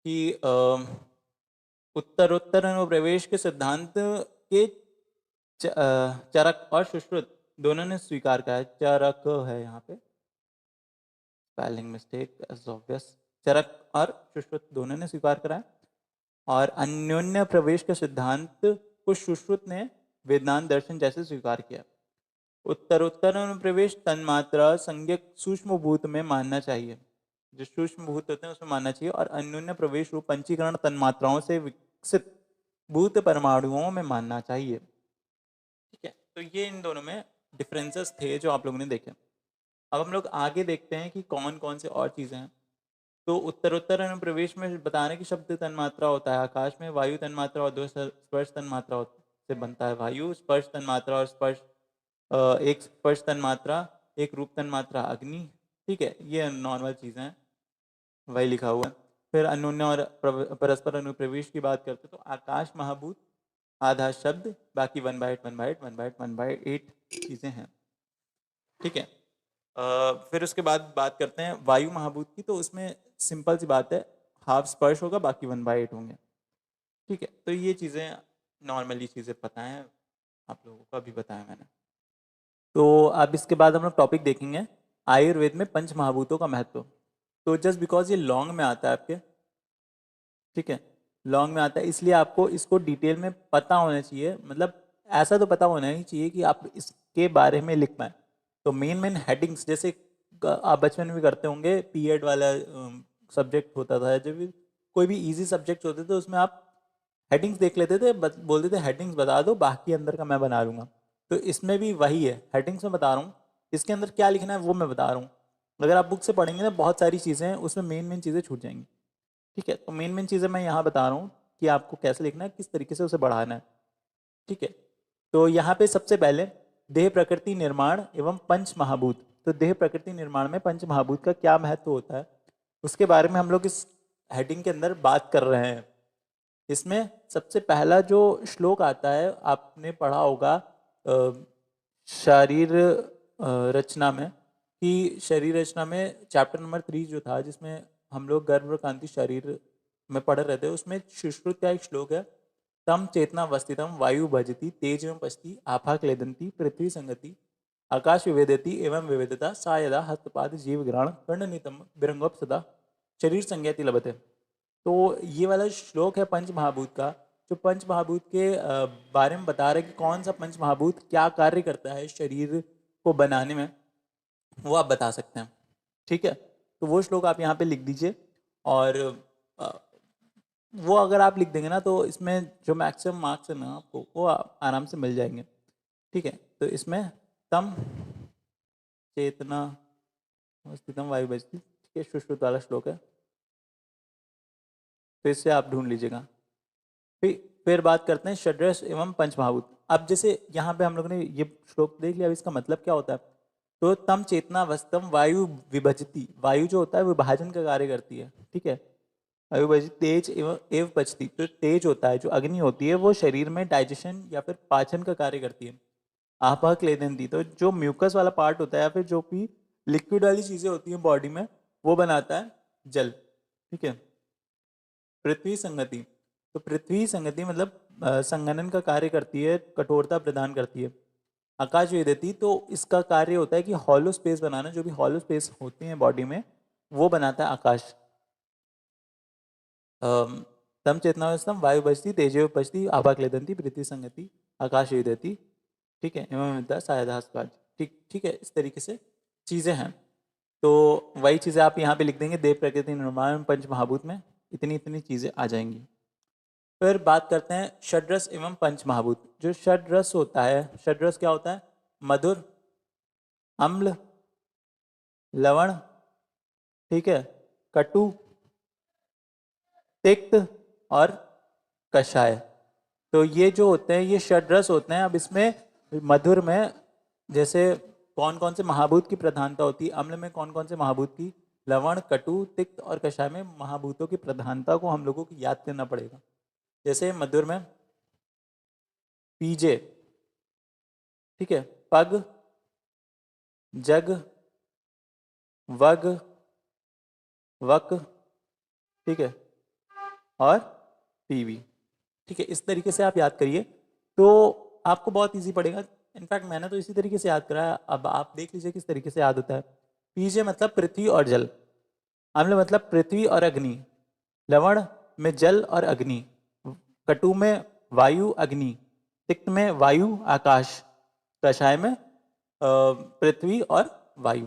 कि उत्तरोत्तर अनुप्रवेश के सिद्धांत के चरक और सुश्रुत दोनों ने स्वीकार करा है, चरक है यहाँ पे, स्पेलिंग मिस्टेक एज ऑब्वियस, चरक और सुश्रुत दोनों ने स्वीकार करा है। और अन्योन्य प्रवेश के सिद्धांत को सुश्रुत ने वेदांत दर्शन जैसे स्वीकार किया। उत्तरोत्तर अनुप्रवेश तन्मात्रा संज्ञक सूक्ष्म भूत में मानना चाहिए, जो सूक्ष्म भूत होते हैं उसमें मानना चाहिए, और अन्योन्य प्रवेश रूप पंचीकरण तन्मात्राओं से विकसित भूत परमाणुओं में मानना चाहिए। ठीक है, तो ये इन दोनों में डिफरेंसेस थे जो आप लोगों ने देखे। अब हम लोग आगे देखते हैं कि कौन कौन से और चीज़ें हैं। तो उत्तरोत्तर अनुप्रवेश में बता रहे कि शब्द तन्मात्रा होता है आकाश में, वायु तन्मात्रा और दो स्पर्श तन्मात्रा से बनता है वायु, स्पर्श तन्मात्रा और स्पर्श एक स्पर्श तन्मात्रा, एक रूप तन्मात्रा अग्नि। ठीक है, ये नॉर्मल चीज़ें हैं, वही लिखा हुआ है। फिर अन्योन्य और परस्पर अनुप्रवेश की बात करते तो आकाश महाभूत आधा शब्द, बाकी 1/8 चीज़ें हैं। ठीक है, फिर उसके बाद बात करते हैं वायु महाभूत की, तो उसमें सिंपल सी बात है, हाफ स्पर्श होगा, बाकी 1/8 होंगे। ठीक है, तो ये चीज़ें नॉर्मली चीज़ें पता हैं, आप लोगों को अभी बताया मैंने। तो अब इसके बाद हम लोग टॉपिक देखेंगे आयुर्वेद में पंच महाभूतों का महत्व। तो जस्ट बिकॉज ये लॉन्ग में आता है आपके, ठीक है, लॉन्ग में आता है, इसलिए आपको इसको डिटेल में पता होना चाहिए, मतलब ऐसा तो पता होना ही चाहिए कि आप इसके बारे में लिख पाएँ। तो मेन मेन हेडिंग्स, जैसे आप बचपन में भी करते होंगे, पीएड वाला सब्जेक्ट होता था, जब भी कोई भी इजी सब्जेक्ट होते थे उसमें आप हेडिंग्स देख लेते थे, बोलते थे हेडिंग्स बता दो, बाकी अंदर का मैं बना लूँगा। तो इसमें भी वही है, हेडिंग्स में बता रहा हूँ, इसके अंदर क्या लिखना है वो मैं बता रहा हूँ। अगर आप बुक से पढ़ेंगे ना, बहुत सारी चीज़ें हैं उसमें, मेन मेन चीज़ें छूट जाएंगी। ठीक है, तो मेन मेन चीज़ें मैं यहाँ बता रहा हूँ कि आपको कैसे लिखना है, किस तरीके से उसे बढ़ाना है। ठीक है, तो यहाँ पे सबसे पहले देह प्रकृति निर्माण एवं पंच महाभूत। तो देह प्रकृति निर्माण में पंच महाभूत का क्या महत्व होता है, उसके बारे में हम लोग इस हेडिंग के अंदर बात कर रहे हैं। इसमें सबसे पहला जो श्लोक आता है, आपने पढ़ा होगा शरीर रचना में, कि शरीर रचना में चैप्टर नंबर 3 जो था, जिसमें हम लोग गर्भ कांति शरीर में पढ़ रहे थे, उसमें सुश्रुत का एक श्लोक है, तम चेतना वस्थितम वायु भजती तेज एवं पश्ति आभा क्लेदंती पृथ्वी संगति आकाश विवेदती एवं विवेदता सा यदा हस्तपाद जीव ग्रहण खंडनितम बिरंगोप सदा शरीर संज्ञाति लभते। तो ये वाला श्लोक है पंच महाभूत का, जो पंच महाभूत के बारे में बता रहे हैं कि कौन सा पंच महाभूत क्या कार्य करता है शरीर को बनाने में, वो आप बता सकते हैं। ठीक है, तो वो श्लोक आप यहाँ पे लिख दीजिए, और वो अगर आप लिख देंगे ना, तो इसमें जो मैक्सिमम मार्क्स है ना आपको, वो आराम से मिल जाएंगे। ठीक है, तो इसमें तम चेतना स्थितम वायु बजती, ठीक है, सुश्रुत वाला श्लोक है, तो इससे आप ढूंढ लीजिएगा। फिर बात करते हैं षड्रस एवं पंचमहाभूत। अब जैसे यहाँ पे हम लोगों ने ये श्लोक देख लिया, अब इसका मतलब क्या होता है। तो तम चेतना वस्तम वायु विभजती, वायु जो होता है वो विभाजन का कार्य करती है। ठीक है, वायु विभजती तेज एवं पचती, तो तेज होता है, जो अग्नि होती है, वो शरीर में डाइजेशन या फिर पाचन का कार्य करती है। आपा क्लेदंती, तो जो म्यूकस वाला पार्ट होता है या फिर जो भी लिक्विड वाली चीजें होती हैं बॉडी में, वो बनाता है जल। ठीक है, पृथ्वी संगति, तो पृथ्वी संगति मतलब संगणन का कार्य करती है, कठोरता प्रदान करती है। आकाश वेदती, तो इसका कार्य होता है कि हॉलो स्पेस बनाना, जो भी हॉलो स्पेस होती हैं बॉडी में, वो बनाता है आकाश। तम चेतनावस्थम वायु बजती तेजो पचती आभा क्लेदंती पृथ्वी संगति आकाश वेदती। ठीक है, एवं विद्या सायदास्पाद। ठीक ठीक है, इस तरीके से चीज़ें हैं। तो वही चीज़ें आप यहाँ पे लिख देंगे, देव प्रकृति निर्माण पंच महाभूत में इतनी इतनी चीज़ें आ जाएंगी। फिर बात करते हैं षड्रस एवं पंच महाभूत। जो षड्रस होता है, षड्रस क्या होता है, मधुर, अम्ल, लवण, ठीक है, कटु, तिक्त और कषाय। तो ये जो होते हैं ये षड्रस होते हैं। अब इसमें मधुर में जैसे कौन कौन से महाभूत की प्रधानता होती है, अम्ल में कौन कौन से महाभूत की, लवण, कटु, तिक्त और कषाय में महाभूतों की प्रधानता को हम लोगों को याद करना पड़ेगा। जैसे मधुर में पीजे, ठीक है, पग, जग, वग, वक, ठीक है, और पीवी। ठीक है, इस तरीके से आप याद करिए, तो आपको बहुत इजी पड़ेगा। इनफैक्ट मैंने तो इसी तरीके से याद करा है, अब आप देख लीजिए किस तरीके से याद होता है। पीजे मतलब पृथ्वी और जल, अम्ल मतलब पृथ्वी और अग्नि, लवण में जल और अग्नि, कटु में वायु अग्नि, तिक्त में वायु आकाश, कषाय में पृथ्वी और वायु।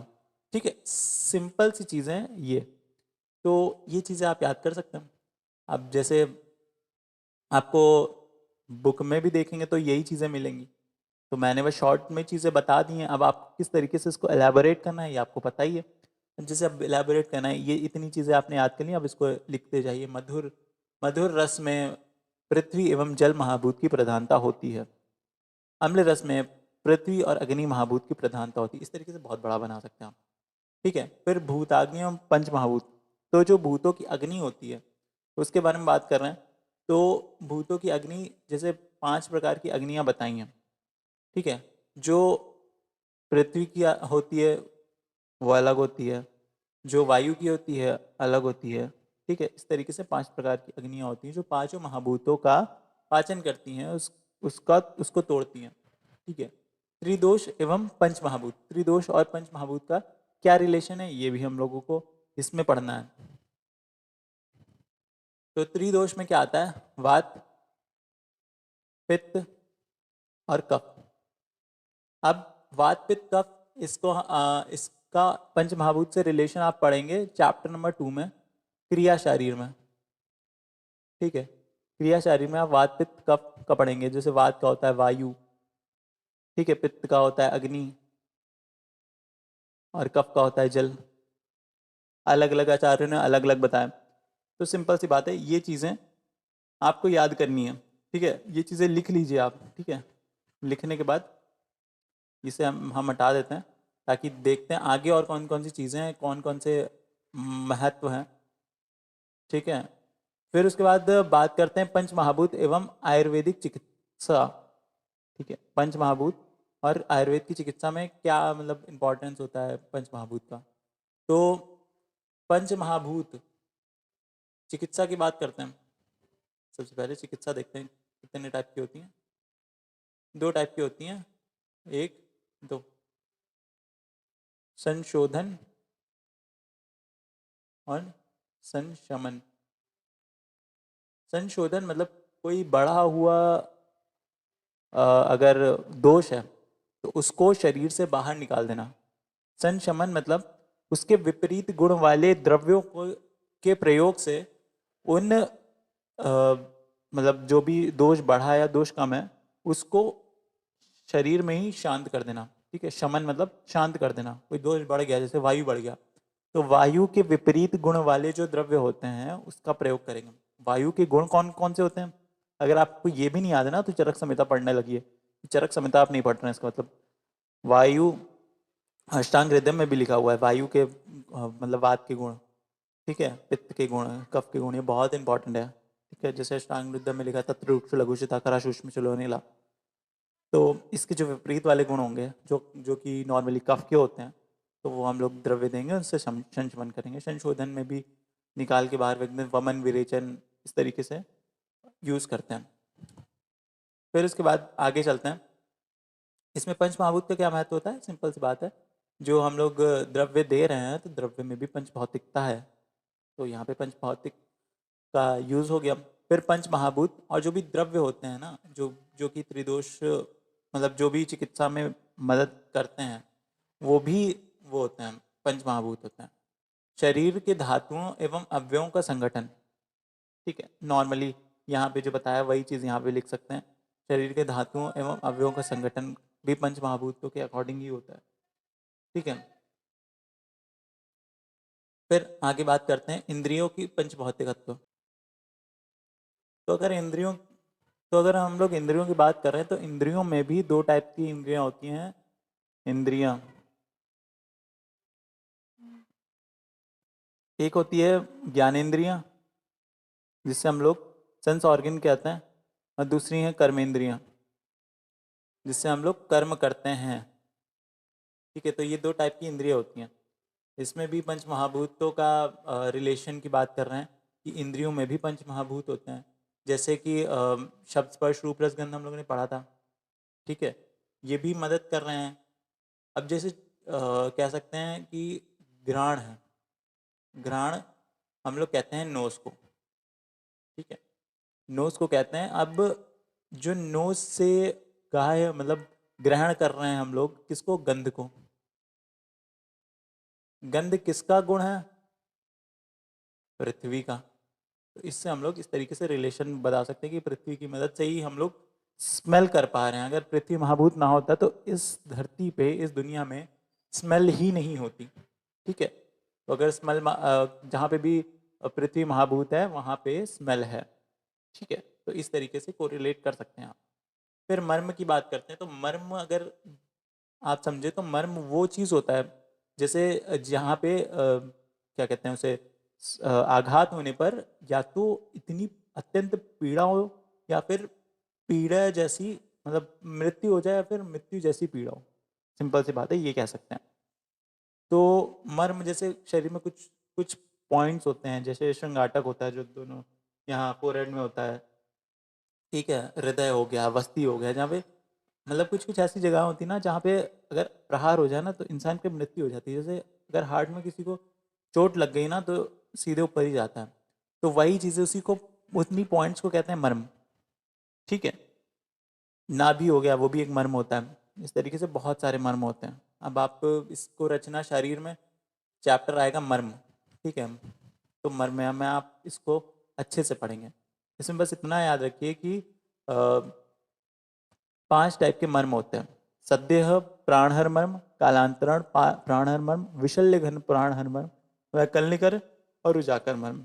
ठीक है, सिंपल सी चीज़ें हैं ये, तो ये चीज़ें आप याद कर सकते हैं। अब जैसे आपको बुक में भी देखेंगे तो यही चीज़ें मिलेंगी, तो मैंने बस शॉर्ट में चीज़ें बता दी हैं। अब आप किस तरीके से इसको एलैबोरेट करना है ये आपको पता ही है। जैसे अब एलैबोरेट करना है, ये इतनी चीज़ें आपने याद कर ली, अब इसको लिखते जाइए। मधुर मधुर रस में पृथ्वी एवं जल महाभूत की प्रधानता होती है, अम्ल रस में पृथ्वी और अग्नि महाभूत की प्रधानता होती है। इस तरीके से बहुत बड़ा बना सकते हैं आप। ठीक है, फिर भूताग्नि एवं पंच महाभूत, तो जो भूतों की अग्नि होती है उसके बारे में बात कर रहे हैं। तो भूतों की अग्नि, जैसे 5 प्रकार की अग्नियां बताई हैं। ठीक है, जो पृथ्वी की होती है वो अलग होती है, जो वायु की होती है अलग होती है। ठीक है, इस तरीके से 5 प्रकार की अग्नियां होती हैं जो पांचों महाभूतों का पाचन करती हैं, उसको तोड़ती हैं। ठीक है, त्रिदोष एवं पंच महाभूत, त्रिदोष और पंच महाभूत का क्या रिलेशन है ये भी हम लोगों को इसमें पढ़ना है। तो त्रिदोष में क्या आता है? वात, पित्त और कफ। अब वात पित्त कफ, इसका पंच महाभूत से रिलेशन आप पढ़ेंगे चैप्टर नंबर 2 में, क्रिया शरीर में। ठीक है, क्रिया शरीर में आप वात पित्त कफ का पढ़ेंगे। जैसे वात का होता है वायु, ठीक है, पित्त का होता है अग्नि और कफ का होता है जल। अलग अलग आचार्यों ने अलग अलग बताया। तो सिंपल सी बात है, ये चीज़ें आपको याद करनी है। ठीक है, ये चीज़ें लिख लीजिए आप। ठीक है, लिखने के बाद इसे हम हटा देते हैं, ताकि देखते हैं आगे और कौन कौन सी चीज़ें हैं, कौन कौन से महत्व हैं। ठीक है, फिर उसके बाद बात करते हैं पंच महाभूत एवं आयुर्वेदिक चिकित्सा। ठीक है, पंच महाभूत और आयुर्वेद की चिकित्सा में क्या मतलब इम्पोर्टेंस होता है पंच महाभूत का। तो पंच महाभूत चिकित्सा की बात करते हैं। सबसे पहले चिकित्सा देखते हैं कितने टाइप की होती हैं। 2 टाइप की होती हैं, 1 2। संशोधन और संशमन। संशोधन मतलब कोई बढ़ा हुआ अगर दोष है तो उसको शरीर से बाहर निकाल देना। संशमन मतलब उसके विपरीत गुण वाले द्रव्यों को के प्रयोग से उन मतलब जो भी दोष बढ़ा या दोष कम है उसको शरीर में ही शांत कर देना। ठीक है, शमन मतलब शांत कर देना। कोई दोष बढ़ गया, जैसे वायु बढ़ गया, तो वायु के विपरीत गुण वाले जो द्रव्य होते हैं उसका प्रयोग करेंगे। वायु के गुण कौन कौन से होते हैं? अगर आपको ये भी नहीं याद है ना तो चरक संहिता पढ़ने लगिए। चरक संहिता आप नहीं पढ़ रहे हैं, इसका मतलब वायु अष्टांग हृदय में भी लिखा हुआ है वायु के मतलब वात के गुण। ठीक है, पित्त के गुण, कफ के गुण, ये बहुत इंपॉर्टेंट है। ठीक है, जैसे अष्टांग हृदय में लिखा था त्रिवृक्ष लघुशिता खरा सूक्ष्म चलोनीला। तो इसके जो विपरीत वाले गुण होंगे जो जो कि नॉर्मली कफ के होते हैं, तो वो हम लोग द्रव्य देंगे, उनसे संशमन करेंगे। संशोधन में भी निकाल के बाहर फेंक दें, वमन विरेचन, इस तरीके से यूज़ करते हैं। फिर उसके बाद आगे चलते हैं। इसमें पंच महाभूत का क्या महत्व होता है? सिंपल सी बात है, जो हम लोग द्रव्य दे रहे हैं तो द्रव्य में भी पंच भौतिकता है, तो यहाँ पे पंच भौतिक का यूज़ हो गया। फिर पंच महाभूत और जो भी द्रव्य होते हैं ना, जो जो कि त्रिदोष मतलब जो भी चिकित्सा में मदद करते हैं, वो भी वो होते हैं, पंच महाभूत होते हैं। शरीर के धातुओं एवं अवयवों का संगठन। ठीक है, नॉर्मली यहाँ पे जो बताया वही चीज़ यहाँ पे लिख सकते हैं। शरीर के धातुओं एवं अवयवों का संगठन भी पंच महाभूतों के अकॉर्डिंग ही होता है। ठीक है, फिर आगे बात करते हैं इंद्रियों की पंच भौतिकत्व। तो अगर इंद्रियों तो अगर हम लोग इंद्रियों की बात कर रहे हैं तो इंद्रियों में भी 2 टाइप की इंद्रियां होती हैं। इंद्रियां, एक होती है ज्ञानेंद्रियां जिससे हम लोग सेंस ऑर्गन कहते हैं, और दूसरी है कर्मेंद्रियां जिससे हम लोग कर्म करते हैं। ठीक है, तो ये 2 टाइप की इंद्रियां होती हैं। इसमें भी पंच महाभूतों का रिलेशन की बात कर रहे हैं कि इंद्रियों में भी पंच महाभूत होते हैं। जैसे कि शब्द स्पर्श रूप रस गंध हम लोगों ने पढ़ा था। ठीक है, ये भी मदद कर रहे हैं। अब जैसे कह सकते हैं कि घ्राण है, घ्राण हम लोग कहते हैं नोज को, ठीक है, नोज को कहते हैं। अब जो नोज से गाय मतलब ग्रहण कर रहे हैं हम लोग किसको, गंध को। गंध किसका गुण है, पृथ्वी का। तो इससे हम लोग इस तरीके से रिलेशन बता सकते हैं कि पृथ्वी की मदद से ही हम लोग स्मेल कर पा रहे हैं। अगर पृथ्वी महाभूत ना होता तो इस धरती पे, इस दुनिया में स्मेल ही नहीं होती, ठीक है। तो अगर स्मेल जहाँ पे भी पृथ्वी महाभूत है वहाँ पे स्मेल है, ठीक है। तो इस तरीके से कोरिलेट कर सकते हैं आप। फिर मर्म की बात करते हैं। तो मर्म अगर आप समझे तो मर्म वो चीज़ होता है जैसे जहाँ पे क्या कहते हैं उसे, आघात होने पर या तो इतनी अत्यंत पीड़ा हो या फिर पीड़ा जैसी मतलब मृत्यु हो जाए या फिर मृत्यु जैसी पीड़ा हो। सिंपल सी बात है, ये कह सकते हैं। तो मर्म जैसे शरीर में कुछ कुछ पॉइंट्स होते हैं, जैसे श्रृंगाटक होता है जो दोनों यहाँ फोरहेड में होता है, ठीक है, हृदय हो गया, वस्ती हो गया, जहाँ पे मतलब कुछ कुछ ऐसी जगह होती है ना जहाँ पे अगर प्रहार हो जाए ना तो इंसान की मृत्यु हो जाती है। जैसे अगर हार्ट में किसी को चोट लग गई ना तो सीधे ऊपर ही जाता है। तो वही चीज़ें उसी को, उतनी पॉइंट्स को कहते हैं मर्म, ठीक है। नाभि हो गया, वो भी एक मर्म होता है। इस तरीके से बहुत सारे मर्म होते हैं। अब आप इसको रचना शरीर में चैप्टर आएगा मर्म, ठीक है। तो मर्म में आप इसको अच्छे से पढ़ेंगे। इसमें बस इतना याद रखिए कि 5 टाइप के मर्म होते हैं। सद्यह प्राणहर मर्म, कालांतरण प्राणहर मर्म, विशल्य घन प्राणहर मर्म, वैकल्निकर और उजाकर मर्म।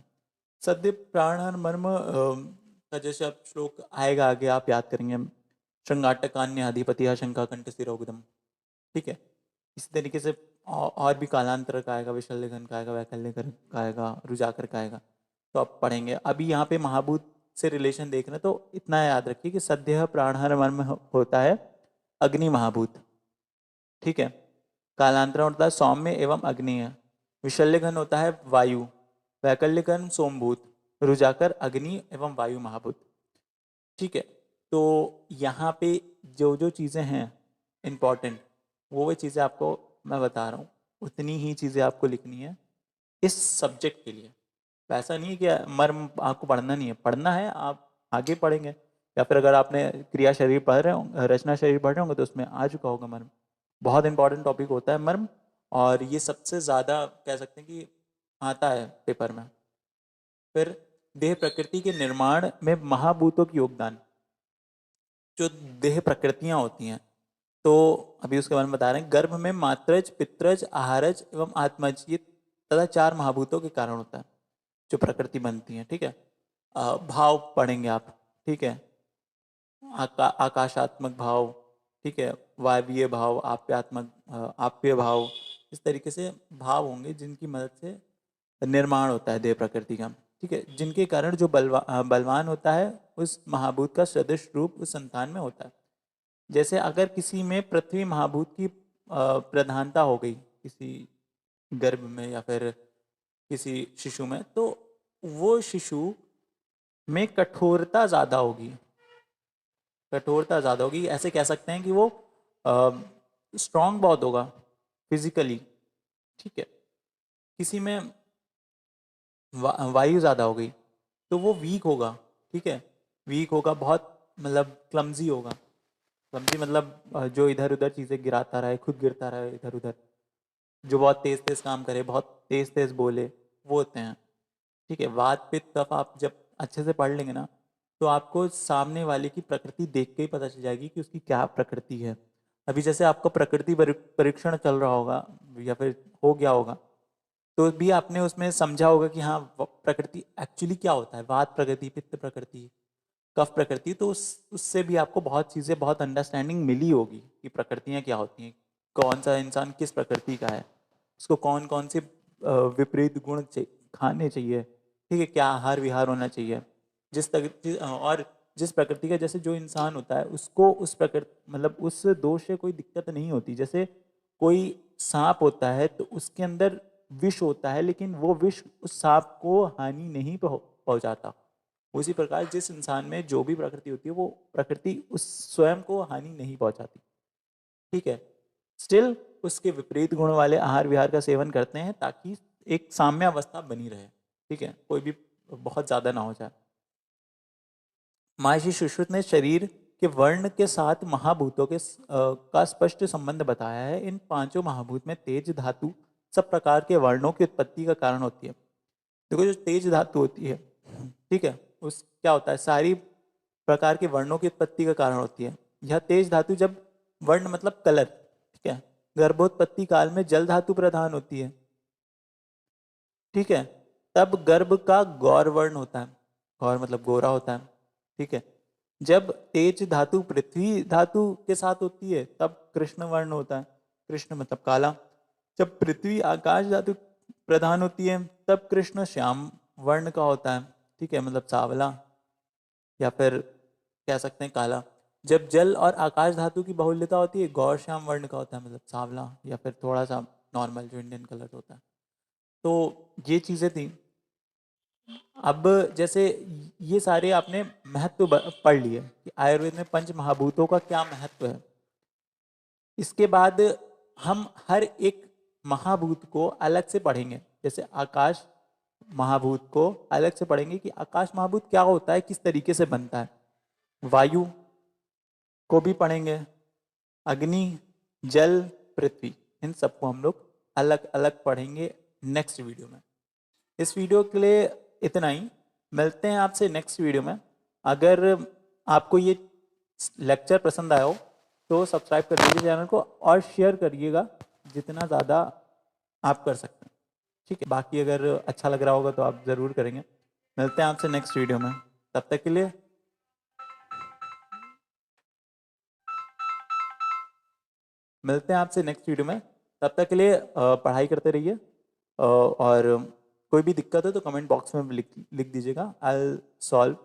सद्य प्राणहर मर्म का जैसे आप श्लोक आएगा आगे आप याद करेंगे, श्रृंगाटकान्य अधिपति शंका कंठ सिरोगदम, ठीक है। इसी तरीके से और भी कालांतर का आएगा, विशल्य घन का आएगा, वैकल्यकर का आएगा, रुजाकर का आएगा। तो आप पढ़ेंगे। अभी यहाँ पे महाभूत से रिलेशन देख रहे हैं तो इतना याद रखिए कि सद्य प्राणहर मर्म होता है अग्नि महाभूत, ठीक है। कालांतरण होता है सौम्य एवं अग्निय, विशल्य घन होता है वायु, वैकल्य घन सोमभूत, रुजाकर अग्नि एवं वायु महाभूत, ठीक है। तो यहाँ पे जो जो चीज़ें हैं इम्पॉर्टेंट, वो चीज़ें आपको मैं बता रहा हूँ, उतनी ही चीज़ें आपको लिखनी है इस सब्जेक्ट के लिए। ऐसा नहीं है कि मर्म आपको पढ़ना नहीं है, पढ़ना है, आप आगे पढ़ेंगे। या फिर अगर आपने क्रिया शरीर पढ़ रहे हो, रचना शरीर पढ़ रहे होंगे तो उसमें आ चुका होगा मर्म। बहुत इंपॉर्टेंट टॉपिक होता है मर्म, और ये सबसे ज़्यादा कह सकते हैं कि आता है पेपर में। फिर देह प्रकृति के निर्माण में महाभूतों की योगदान। जो देह प्रकृतियां होती हैं, तो अभी उसके बारे में बता रहे हैं। गर्भ में मात्रज, पित्रज, आहारज एवं आत्मज, ये तथा 4 महाभूतों के कारण होता है जो प्रकृति बनती है, ठीक है। भाव पढ़ेंगे आप, ठीक है। आकाशात्मक भाव, ठीक है, वायवीय भाव, आप्यात्मक आप्य भाव, इस तरीके से भाव होंगे जिनकी मदद से निर्माण होता है देह प्रकृति का, ठीक है। जिनके कारण जो बलवान होता है उस महाभूत का सदृश रूप उस संतान में होता है। जैसे अगर किसी में पृथ्वी महाभूत की प्रधानता हो गई किसी गर्भ में या फिर किसी शिशु में, तो वो शिशु में कठोरता ज़्यादा होगी, कठोरता ज़्यादा होगी। ऐसे कह सकते हैं कि वो स्ट्रांग बहुत होगा फिजिकली, ठीक है। किसी में वायु ज़्यादा हो गई तो वो वीक होगा, ठीक है। वीक होगा बहुत, मतलब क्लमजी होगा। क्लमजी मतलब जो इधर उधर चीज़ें गिराता रहे, खुद गिरता रहे इधर उधर, जो बहुत तेज़ तेज़ काम करे, बहुत तेज़ तेज़ बोले, वो होते हैं, ठीक है। वात पित्त कफ आप जब अच्छे से पढ़ लेंगे ना तो आपको सामने वाले की प्रकृति देख के ही पता चल जाएगी कि उसकी क्या प्रकृति है। अभी जैसे आपका प्रकृति परीक्षण चल रहा होगा या फिर हो गया होगा, तो भी आपने उसमें समझा होगा कि हाँ प्रकृति एक्चुअली क्या होता है, वात प्रकृति, पित्त प्रकृति, कफ प्रकृति। तो उससे भी आपको बहुत चीज़ें, बहुत अंडरस्टैंडिंग मिली होगी कि प्रकृतियाँ क्या होती हैं, कौन सा इंसान किस प्रकृति का है, उसको कौन कौन से विपरीत गुण खाने चाहिए, ठीक है, क्या आहार विहार होना चाहिए। और जिस प्रकृति का, जैसे जो इंसान होता है उसको उस प्रकृति मतलब उस दोष से कोई दिक्कत नहीं होती। जैसे कोई सांप होता है तो उसके अंदर विष होता है, लेकिन वो विष उस सांप को हानि नहीं पहुंचाता। उसी प्रकार जिस इंसान में जो भी प्रकृति होती है वो प्रकृति उस स्वयं को हानि नहीं पहुंचाती। ठीक है, स्टिल उसके विपरीत गुण वाले आहार विहार का सेवन करते हैं ताकि एक साम्यावस्था बनी रहे, ठीक है, कोई भी बहुत ज़्यादा ना हो जाए। महर्षि सुश्रुत ने शरीर के वर्ण के साथ महाभूतों के का स्पष्ट संबंध बताया है। इन पांचों महाभूत में तेज धातु सब प्रकार के वर्णों की उत्पत्ति का कारण होती है। देखो जो तेज धातु होती है, ठीक है, उस क्या होता है, सारी प्रकार के वर्णों की उत्पत्ति का कारण होती है। यह तेज धातु जब वर्ण मतलब कलर, ठीक है, गर्भोत्पत्ति काल में जल धातु प्रधान होती है, ठीक है, तब गर्भ का गौर वर्ण होता है, गौर मतलब गोरा होता है, ठीक है। जब तेज धातु पृथ्वी धातु के साथ होती है तब कृष्ण वर्ण होता है, कृष्ण मतलब काला। जब पृथ्वी आकाश धातु प्रधान होती है तब कृष्ण श्याम वर्ण का होता है, ठीक है, मतलब सांवला या फिर कह सकते हैं काला। जब जल और आकाश धातु की बहुल्यता होती है गौर श्याम वर्ण का होता है, मतलब सांवला या फिर थोड़ा सा नॉर्मल जो इंडियन कलर होता है। तो ये चीज़ें थी। अब जैसे ये सारे आपने महत्व पढ़ लिए कि आयुर्वेद में पंच महाभूतों का क्या महत्व है। इसके बाद हम हर एक महाभूत को अलग से पढ़ेंगे। जैसे आकाश महाभूत को अलग से पढ़ेंगे कि आकाश महाभूत क्या होता है, किस तरीके से बनता है। वायु को भी पढ़ेंगे, अग्नि, जल, पृथ्वी, इन सबको हम लोग अलग अलग पढ़ेंगे नेक्स्ट वीडियो में। इस वीडियो के लिए इतना ही, मिलते हैं आपसे नेक्स्ट वीडियो में। अगर आपको ये लेक्चर पसंद आया हो तो सब्सक्राइब कर दीजिए चैनल को और शेयर करिएगा जितना ज़्यादा आप कर सकते हैं, ठीक है। बाकी अगर अच्छा लग रहा होगा तो आप ज़रूर करेंगे। मिलते हैं आपसे नेक्स्ट वीडियो में, तब तक के लिए मिलते हैं आपसे नेक्स्ट वीडियो में, तब तक के लिए पढ़ाई करते रहिए। और कोई भी दिक्कत है तो कमेंट बॉक्स में लिख दीजिएगा, आई विल सॉल्व